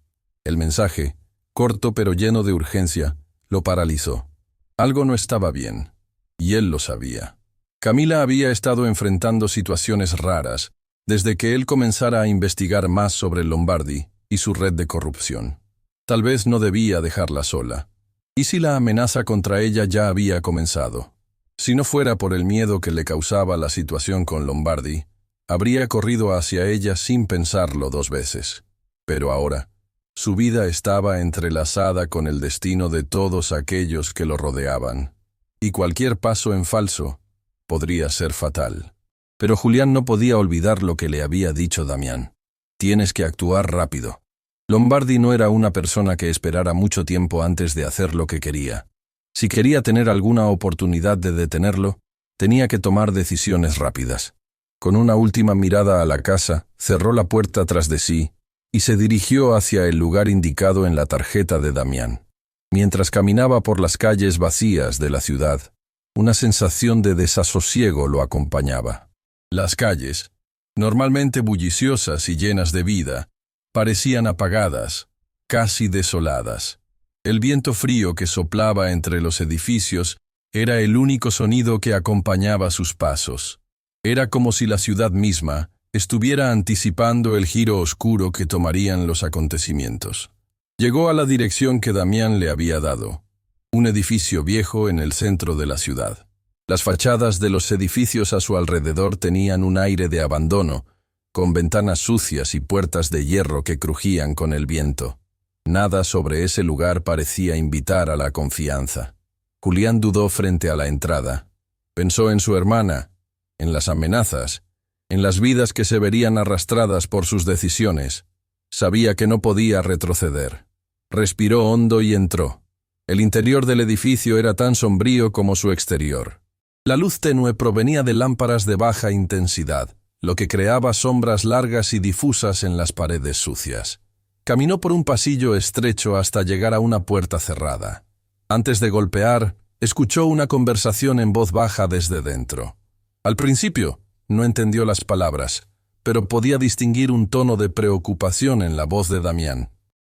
A: El mensaje, corto pero lleno de urgencia, lo paralizó. Algo no estaba bien, y él lo sabía. Camila había estado enfrentando situaciones raras desde que él comenzara a investigar más sobre Lombardi, y su red de corrupción. Tal vez no debía dejarla sola. ¿Y si la amenaza contra ella ya había comenzado? Si no fuera por el miedo que le causaba la situación con Lombardi, habría corrido hacia ella sin pensarlo 2 veces. Pero ahora, su vida estaba entrelazada con el destino de todos aquellos que lo rodeaban, y cualquier paso en falso podría ser fatal. Pero Julián no podía olvidar lo que le había dicho Damián. Tienes que actuar rápido. Lombardi no era una persona que esperara mucho tiempo antes de hacer lo que quería. Si quería tener alguna oportunidad de detenerlo, tenía que tomar decisiones rápidas. Con una última mirada a la casa, cerró la puerta tras de sí y se dirigió hacia el lugar indicado en la tarjeta de Damián. Mientras caminaba por las calles vacías de la ciudad, una sensación de desasosiego lo acompañaba. Las calles, normalmente bulliciosas y llenas de vida, parecían apagadas, casi desoladas. El viento frío que soplaba entre los edificios era el único sonido que acompañaba sus pasos. Era como si la ciudad misma estuviera anticipando el giro oscuro que tomarían los acontecimientos. Llegó a la dirección que Damián le había dado, un edificio viejo en el centro de la ciudad. Las fachadas de los edificios a su alrededor tenían un aire de abandono, con ventanas sucias y puertas de hierro que crujían con el viento. Nada sobre ese lugar parecía invitar a la confianza. Julián dudó frente a la entrada. Pensó en su hermana, en las amenazas, en las vidas que se verían arrastradas por sus decisiones. Sabía que no podía retroceder. Respiró hondo y entró. El interior del edificio era tan sombrío como su exterior. La luz tenue provenía de lámparas de baja intensidad, lo que creaba sombras largas y difusas en las paredes sucias. Caminó por un pasillo estrecho hasta llegar a una puerta cerrada. Antes de golpear, escuchó una conversación en voz baja desde dentro. Al principio, no entendió las palabras, pero podía distinguir un tono de preocupación en la voz de Damián.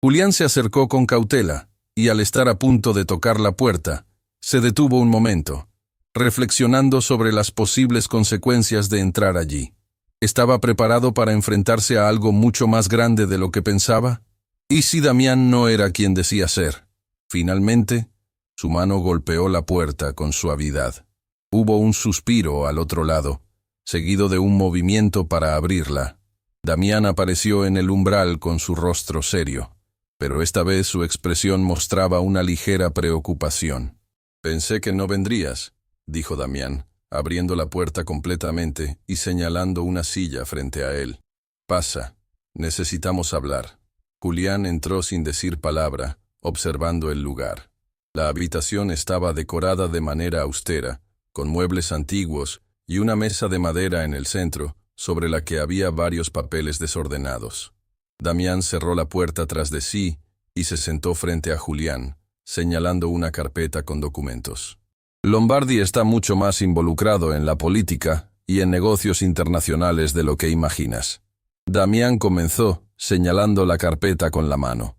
A: Julián se acercó con cautela, y al estar a punto de tocar la puerta, se detuvo un momento, reflexionando sobre las posibles consecuencias de entrar allí. ¿Estaba preparado para enfrentarse a algo mucho más grande de lo que pensaba? ¿Y si Damián no era quien decía ser? Finalmente, su mano golpeó la puerta con suavidad. Hubo un suspiro al otro lado, seguido de un movimiento para abrirla. Damián apareció en el umbral con su rostro serio, pero esta vez su expresión mostraba una ligera preocupación. «Pensé que no vendrías», dijo Damián, abriendo la puerta completamente y señalando una silla frente a él. «Pasa, necesitamos hablar». Julián entró sin decir palabra, observando el lugar. La habitación estaba decorada de manera austera, con muebles antiguos y una mesa de madera en el centro, sobre la que había varios papeles desordenados. Damián cerró la puerta tras de sí y se sentó frente a Julián, señalando una carpeta con documentos. «Lombardi está mucho más involucrado en la política y en negocios internacionales de lo que imaginas». Damián comenzó, señalando la carpeta con la mano.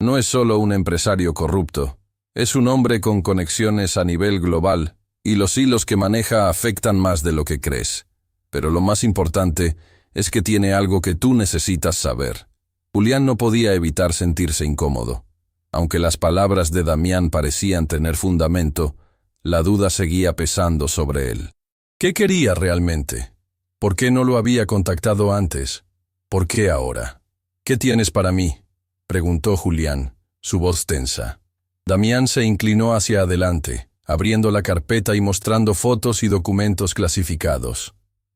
A: «No es solo un empresario corrupto, es un hombre con conexiones a nivel global, y los hilos que maneja afectan más de lo que crees. Pero lo más importante es que tiene algo que tú necesitas saber». Julián no podía evitar sentirse incómodo. Aunque las palabras de Damián parecían tener fundamento, la duda seguía pesando sobre él. ¿Qué quería realmente? ¿Por qué no lo había contactado antes? ¿Por qué ahora? «¿Qué tienes para mí?», preguntó Julián, su voz tensa. Damián se inclinó hacia adelante, abriendo la carpeta y mostrando fotos y documentos clasificados.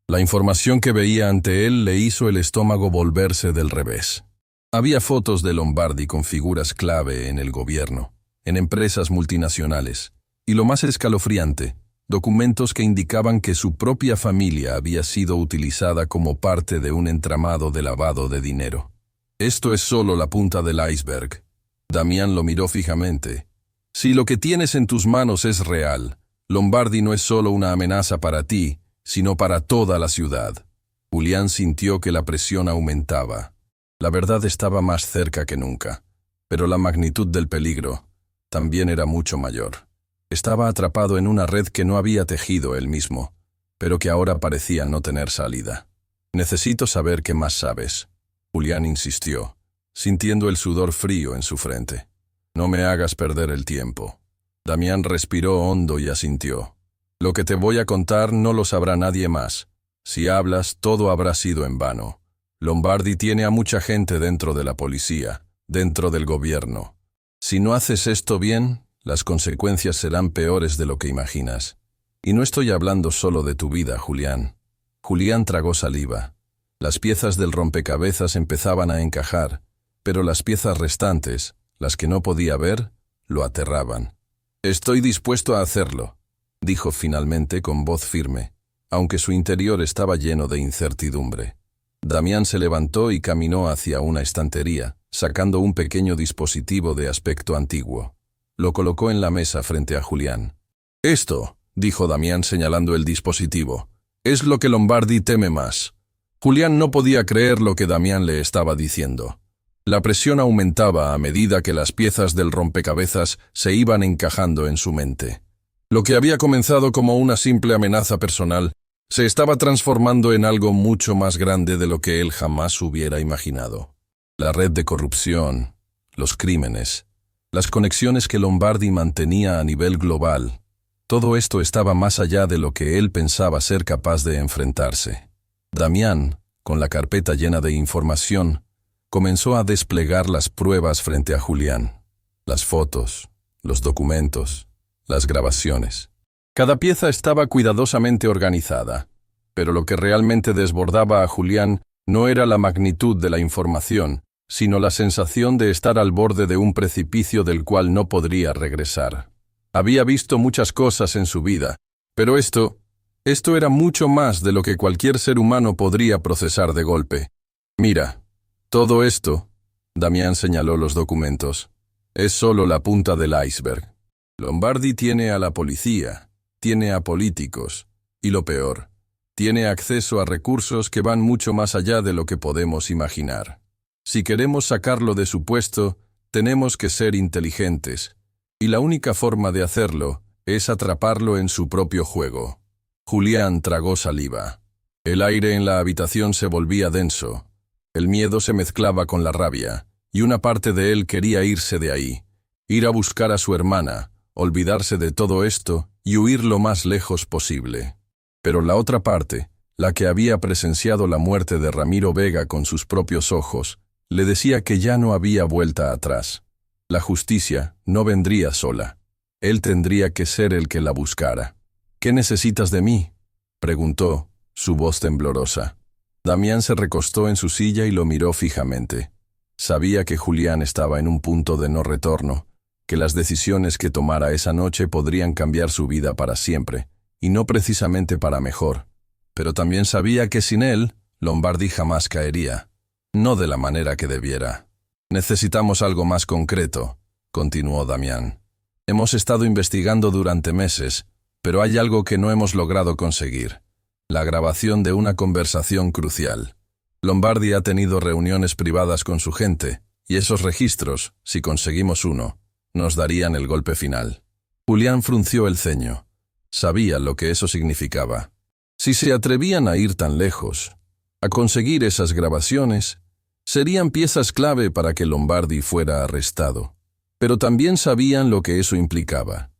A: La información que veía ante él le hizo el estómago volverse del revés. Había fotos de Lombardi con figuras clave en el gobierno, en empresas multinacionales, y lo más escalofriante, documentos que indicaban que su propia familia había sido utilizada como parte de un entramado de lavado de dinero. «Esto es solo la punta del iceberg». Damián lo miró fijamente. «Si lo que tienes en tus manos es real, Lombardi no es solo una amenaza para ti, sino para toda la ciudad». Julián sintió que la presión aumentaba. La verdad estaba más cerca que nunca, pero la magnitud del peligro también era mucho mayor. Estaba atrapado en una red que no había tejido él mismo, pero que ahora parecía no tener salida. «Necesito saber qué más sabes», Julián insistió, sintiendo el sudor frío en su frente. «No me hagas perder el tiempo». Damián respiró hondo y asintió. «Lo que te voy a contar no lo sabrá nadie más. Si hablas, todo habrá sido en vano. Lombardi tiene a mucha gente dentro de la policía, dentro del gobierno. Si no haces esto bien, las consecuencias serán peores de lo que imaginas. Y no estoy hablando solo de tu vida, Julián». Julián tragó saliva. Las piezas del rompecabezas empezaban a encajar, pero las piezas restantes, las que no podía ver, lo aterraban. «Estoy dispuesto a hacerlo», dijo finalmente con voz firme, aunque su interior estaba lleno de incertidumbre. Damián se levantó y caminó hacia una estantería, sacando un pequeño dispositivo de aspecto antiguo. Lo colocó en la mesa frente a Julián. «Esto», dijo Damián señalando el dispositivo, «es lo que Lombardi teme más». Julián no podía creer lo que Damián le estaba diciendo. La presión aumentaba a medida que las piezas del rompecabezas se iban encajando en su mente. Lo que había comenzado como una simple amenaza personal se estaba transformando en algo mucho más grande de lo que él jamás hubiera imaginado. La red de corrupción, los crímenes, las conexiones que Lombardi mantenía a nivel global, todo esto estaba más allá de lo que él pensaba ser capaz de enfrentarse. Damián, con la carpeta llena de información, comenzó a desplegar las pruebas frente a Julián. Las fotos, los documentos, las grabaciones. Cada pieza estaba cuidadosamente organizada, pero lo que realmente desbordaba a Julián no era la magnitud de la información, sino la sensación de estar al borde de un precipicio del cual no podría regresar. Había visto muchas cosas en su vida, pero esto era mucho más de lo que cualquier ser humano podría procesar de golpe. «Mira, todo esto», Damián señaló los documentos, «es solo la punta del iceberg. Lombardi tiene a la policía, tiene a políticos, y lo peor, tiene acceso a recursos que van mucho más allá de lo que podemos imaginar. Si queremos sacarlo de su puesto, tenemos que ser inteligentes, y la única forma de hacerlo es atraparlo en su propio juego». Julián tragó saliva. El aire en la habitación se volvía denso. El miedo se mezclaba con la rabia, y una parte de él quería irse de ahí, ir a buscar a su hermana, olvidarse de todo esto y huir lo más lejos posible. Pero la otra parte, la que había presenciado la muerte de Ramiro Vega con sus propios ojos, le decía que ya no había vuelta atrás. La justicia no vendría sola. Él tendría que ser el que la buscara. «¿Qué necesitas de mí?», preguntó, su voz temblorosa. Damián se recostó en su silla y lo miró fijamente. Sabía que Julián estaba en un punto de no retorno, que las decisiones que tomara esa noche podrían cambiar su vida para siempre, y no precisamente para mejor. Pero también sabía que sin él, Lombardi jamás caería. No de la manera que debiera. «Necesitamos algo más concreto», continuó Damián. «Hemos estado investigando durante meses, pero hay algo que no hemos logrado conseguir. La grabación de una conversación crucial. Lombardi ha tenido reuniones privadas con su gente, y esos registros, si conseguimos uno, nos darían el golpe final». Julián frunció el ceño. Sabía lo que eso significaba. Si se atrevían a ir tan lejos, a conseguir esas grabaciones, serían piezas clave para que Lombardi fuera arrestado. Pero también sabían lo que eso implicaba.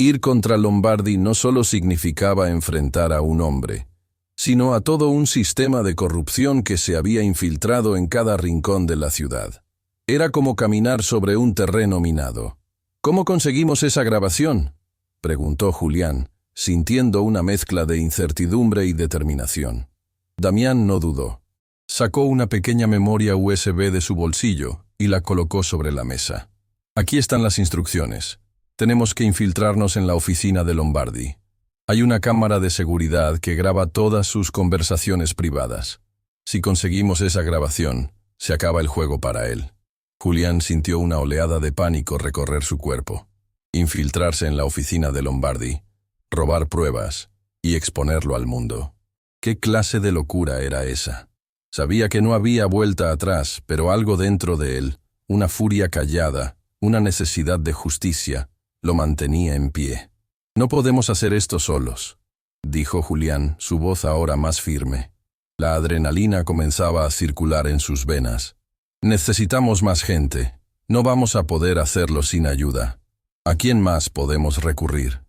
A: Ir contra Lombardi no solo significaba enfrentar a un hombre, sino a todo un sistema de corrupción que se había infiltrado en cada rincón de la ciudad. Era como caminar sobre un terreno minado. «¿Cómo conseguimos esa grabación?», preguntó Julián, sintiendo una mezcla de incertidumbre y determinación. Damián no dudó. Sacó una pequeña memoria USB de su bolsillo y la colocó sobre la mesa. «Aquí están las instrucciones. Tenemos que infiltrarnos en la oficina de Lombardi. Hay una cámara de seguridad que graba todas sus conversaciones privadas. Si conseguimos esa grabación, se acaba el juego para él». Julián sintió una oleada de pánico recorrer su cuerpo. Infiltrarse en la oficina de Lombardi, robar pruebas y exponerlo al mundo. ¿Qué clase de locura era esa? Sabía que no había vuelta atrás, pero algo dentro de él, una furia callada, una necesidad de justicia, lo mantenía en pie. «No podemos hacer esto solos», dijo Julián, su voz ahora más firme. La adrenalina comenzaba a circular en sus venas. Necesitamos más gente. No vamos a poder hacerlo sin ayuda. ¿A quién más podemos recurrir?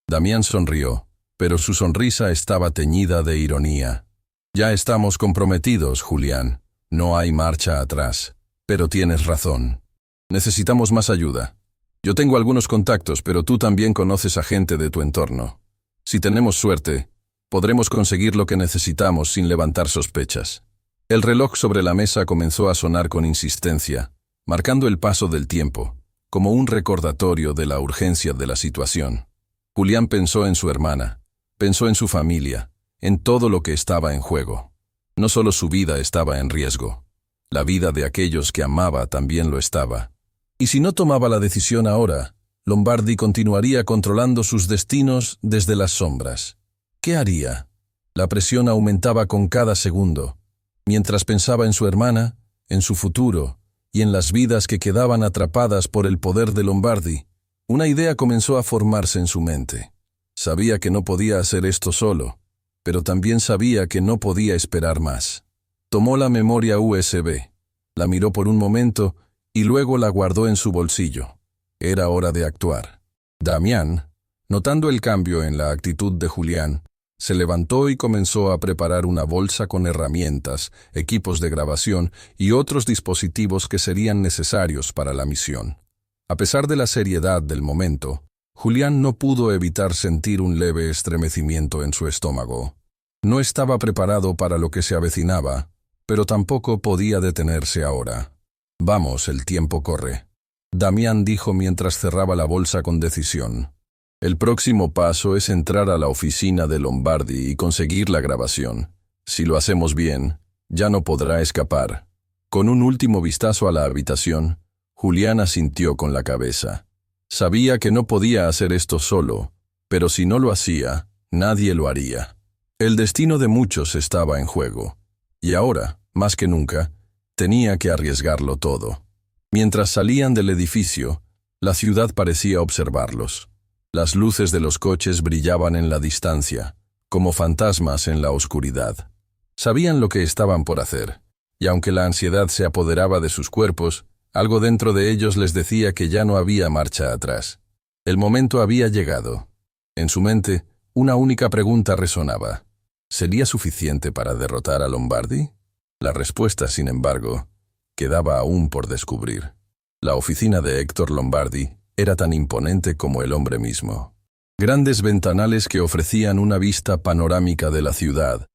A: Damián sonrió, pero su sonrisa estaba teñida de ironía. Ya estamos comprometidos, Julián. No hay marcha atrás. Pero tienes razón. Necesitamos más ayuda. Yo tengo algunos contactos, pero tú también conoces a gente de tu entorno. Si tenemos suerte, podremos conseguir lo que necesitamos sin levantar sospechas. El reloj sobre la mesa comenzó a sonar con insistencia, marcando el paso del tiempo, como un recordatorio de la urgencia de la situación. Julián pensó en su hermana, pensó en su familia, en todo lo que estaba en juego. No solo su vida estaba en riesgo, la vida de aquellos que amaba también lo estaba. Y si no tomaba la decisión ahora, Lombardi continuaría controlando sus destinos desde las sombras. ¿Qué haría? La presión aumentaba con cada segundo. Mientras pensaba en su hermana, en su futuro y en las vidas que quedaban atrapadas por el poder de Lombardi, una idea comenzó a formarse en su mente. Sabía que no podía hacer esto solo, pero también sabía que no podía esperar más. Tomó la memoria USB, la miró por un momento y luego la guardó en su bolsillo. Era hora de actuar. Damián, notando el cambio en la actitud de Julián, se levantó y comenzó a preparar una bolsa con herramientas, equipos de grabación y otros dispositivos que serían necesarios para la misión. A pesar de la seriedad del momento, Julián no pudo evitar sentir un leve estremecimiento en su estómago. No estaba preparado para lo que se avecinaba, pero tampoco podía detenerse ahora. Vamos, el tiempo corre. Damián dijo mientras cerraba la bolsa con decisión. El próximo paso es entrar a la oficina de Lombardi y conseguir la grabación. Si lo hacemos bien, ya no podrá escapar. Con un último vistazo a la habitación, Julián asintió con la cabeza. Sabía que no podía hacer esto solo, pero si no lo hacía, nadie lo haría. El destino de muchos estaba en juego, y ahora, más que nunca, tenía que arriesgarlo todo. Mientras salían del edificio, la ciudad parecía observarlos. Las luces de los coches brillaban en la distancia, como fantasmas en la oscuridad. Sabían lo que estaban por hacer, y aunque la ansiedad se apoderaba de sus cuerpos, algo dentro de ellos les decía que ya no había marcha atrás. El momento había llegado. En su mente, una única pregunta resonaba. ¿Sería suficiente para derrotar a Lombardi? La respuesta, sin embargo, quedaba aún por descubrir. La oficina de Héctor Lombardi era tan imponente como el hombre mismo. Grandes ventanales que ofrecían una vista panorámica de la ciudad,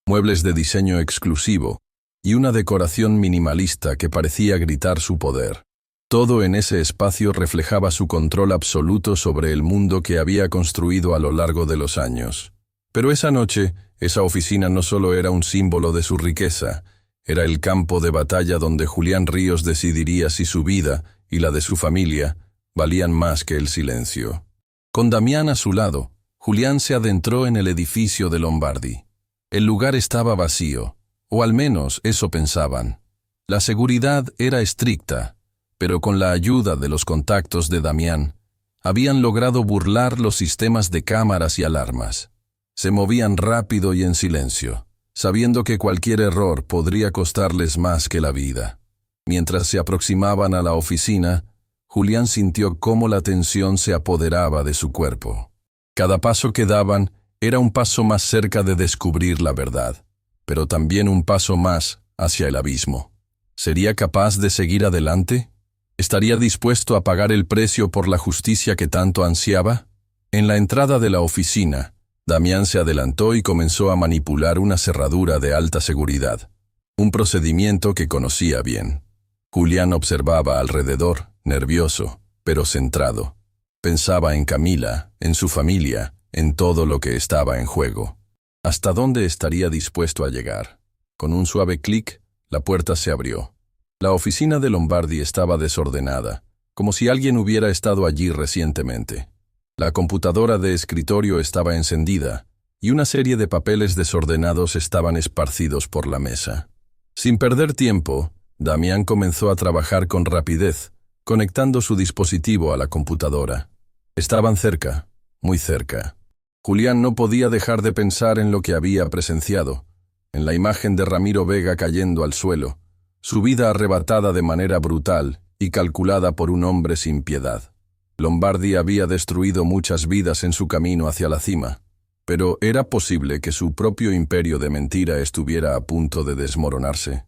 A: muebles de diseño exclusivo y una decoración minimalista que parecía gritar su poder. Todo en ese espacio reflejaba su control absoluto sobre el mundo que había construido a lo largo de los años. Pero esa noche, esa oficina no solo era un símbolo de su riqueza, era el campo de batalla donde Julián Ríos decidiría si su vida y la de su familia valían más que el silencio. Con Damián a su lado, Julián se adentró en el edificio de Lombardi. El lugar estaba vacío, o al menos eso pensaban. La seguridad era estricta, pero con la ayuda de los contactos de Damián, habían logrado burlar los sistemas de cámaras y alarmas. Se movían rápido y en silencio, sabiendo que cualquier error podría costarles más que la vida. Mientras se aproximaban a la oficina, Julián sintió cómo la tensión se apoderaba de su cuerpo. Cada paso que daban era un paso más cerca de descubrir la verdad, pero también un paso más hacia el abismo. ¿Sería capaz de seguir adelante? ¿Estaría dispuesto a pagar el precio por la justicia que tanto ansiaba? En la entrada de la oficina, Damián se adelantó y comenzó a manipular una cerradura de alta seguridad, un procedimiento que conocía bien. Julián observaba alrededor, nervioso, pero centrado. Pensaba en Camila, en su familia, en todo lo que estaba en juego. ¿Hasta dónde estaría dispuesto a llegar? Con un suave clic, la puerta se abrió. La oficina de Lombardi estaba desordenada, como si alguien hubiera estado allí recientemente. La computadora de escritorio estaba encendida, y una serie de papeles desordenados estaban esparcidos por la mesa. Sin perder tiempo, Damián comenzó a trabajar con rapidez, conectando su dispositivo a la computadora. Estaban cerca, muy cerca. Julián no podía dejar de pensar en lo que había presenciado, en la imagen de Ramiro Vega cayendo al suelo, su vida arrebatada de manera brutal y calculada por un hombre sin piedad. Lombardi había destruido muchas vidas en su camino hacia la cima, pero ¿era posible que su propio imperio de mentira estuviera a punto de desmoronarse?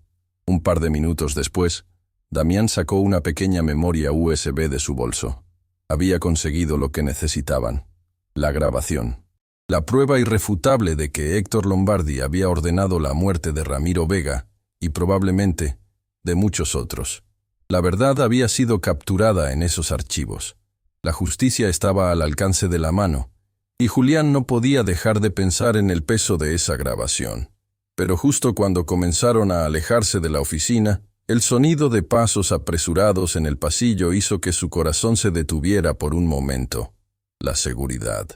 A: Un par de minutos después, Damián sacó una pequeña memoria USB de su bolso. Había conseguido lo que necesitaban: la grabación. La prueba irrefutable de que Héctor Lombardi había ordenado la muerte de Ramiro Vega, y probablemente de muchos otros. La verdad había sido capturada en esos archivos. La justicia estaba al alcance de la mano, y Julián no podía dejar de pensar en el peso de esa grabación. Pero justo cuando comenzaron a alejarse de la oficina, el sonido de pasos apresurados en el pasillo hizo que su corazón se detuviera por un momento. La seguridad.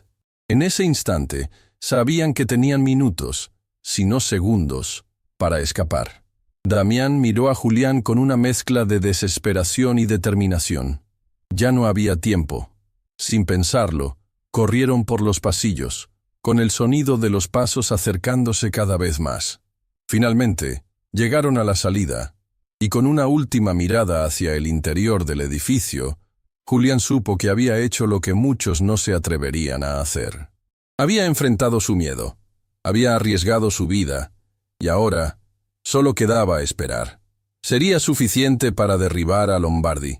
A: En ese instante, sabían que tenían minutos, si no segundos, para escapar. Damián miró a Julián con una mezcla de desesperación y determinación. Ya no había tiempo. Sin pensarlo, corrieron por los pasillos, con el sonido de los pasos acercándose cada vez más. Finalmente, llegaron a la salida, y con una última mirada hacia el interior del edificio, Julián supo que había hecho lo que muchos no se atreverían a hacer. Había enfrentado su miedo, había arriesgado su vida, y ahora solo quedaba esperar. Sería suficiente para derribar a Lombardi.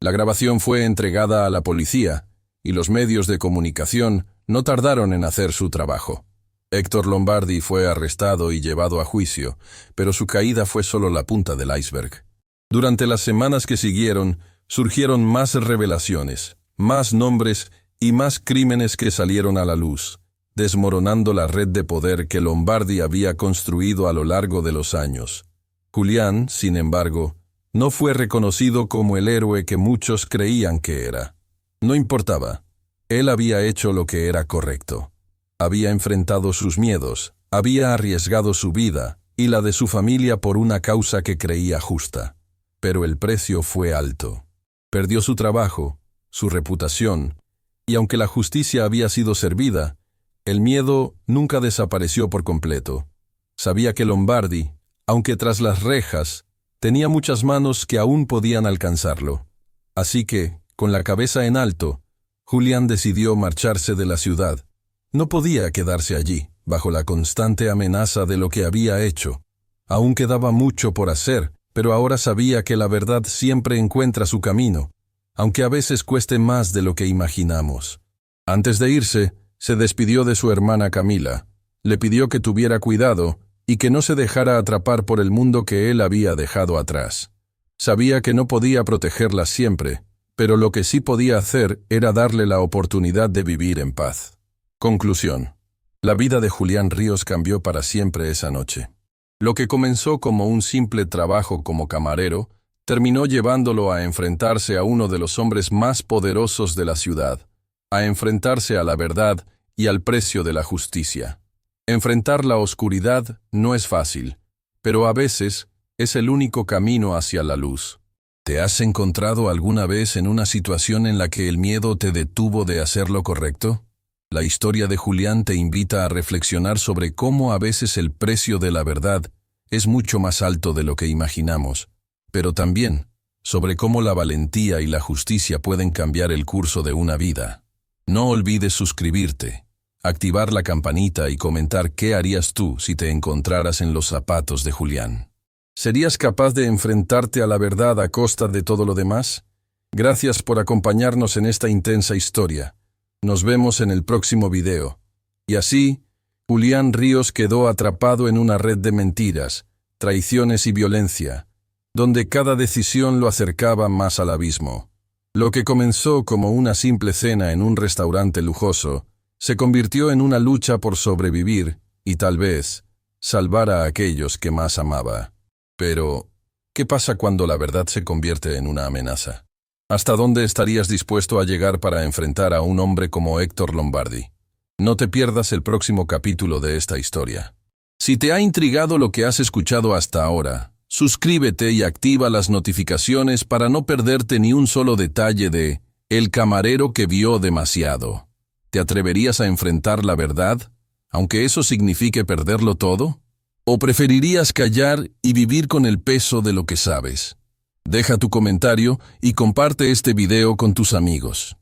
A: La grabación fue entregada a la policía, y los medios de comunicación no tardaron en hacer su trabajo. Héctor Lombardi fue arrestado y llevado a juicio, pero su caída fue solo la punta del iceberg. Durante las semanas que siguieron, surgieron más revelaciones, más nombres y más crímenes que salieron a la luz, desmoronando la red de poder que Lombardi había construido a lo largo de los años. Julián, sin embargo, no fue reconocido como el héroe que muchos creían que era. No importaba. Él había hecho lo que era correcto. Había enfrentado sus miedos, había arriesgado su vida y la de su familia por una causa que creía justa. Pero el precio fue alto. Perdió su trabajo, su reputación, y aunque la justicia había sido servida, el miedo nunca desapareció por completo. Sabía que Lombardi, aunque tras las rejas, tenía muchas manos que aún podían alcanzarlo. Así que, con la cabeza en alto, Julián decidió marcharse de la ciudad. No podía quedarse allí, bajo la constante amenaza de lo que había hecho. Aún quedaba mucho por hacer, pero ahora sabía que la verdad siempre encuentra su camino, aunque a veces cueste más de lo que imaginamos. Antes de irse, se despidió de su hermana Camila. Le pidió que tuviera cuidado y que no se dejara atrapar por el mundo que él había dejado atrás. Sabía que no podía protegerla siempre, pero lo que sí podía hacer era darle la oportunidad de vivir en paz. Conclusión. La vida de Julián Ríos cambió para siempre esa noche. Lo que comenzó como un simple trabajo como camarero, terminó llevándolo a enfrentarse a uno de los hombres más poderosos de la ciudad, a enfrentarse a la verdad y al precio de la justicia. Enfrentar la oscuridad no es fácil, pero a veces es el único camino hacia la luz. ¿Te has encontrado alguna vez en una situación en la que el miedo te detuvo de hacer lo correcto? La historia de Julián te invita a reflexionar sobre cómo a veces el precio de la verdad es mucho más alto de lo que imaginamos, pero también sobre cómo la valentía y la justicia pueden cambiar el curso de una vida. No olvides suscribirte, activar la campanita y comentar qué harías tú si te encontraras en los zapatos de Julián. ¿Serías capaz de enfrentarte a la verdad a costa de todo lo demás? Gracias por acompañarnos en esta intensa historia. Nos vemos en el próximo video. Y así, Julián Ríos quedó atrapado en una red de mentiras, traiciones y violencia, donde cada decisión lo acercaba más al abismo. Lo que comenzó como una simple cena en un restaurante lujoso, se convirtió en una lucha por sobrevivir y, tal vez, salvar a aquellos que más amaba. Pero, ¿qué pasa cuando la verdad se convierte en una amenaza? ¿Hasta dónde estarías dispuesto a llegar para enfrentar a un hombre como Héctor Lombardi? No te pierdas el próximo capítulo de esta historia. Si te ha intrigado lo que has escuchado hasta ahora, suscríbete y activa las notificaciones para no perderte ni un solo detalle de El camarero que vio demasiado. ¿Te atreverías a enfrentar la verdad, aunque eso signifique perderlo todo? ¿O preferirías callar y vivir con el peso de lo que sabes? Deja tu comentario y comparte este video con tus amigos.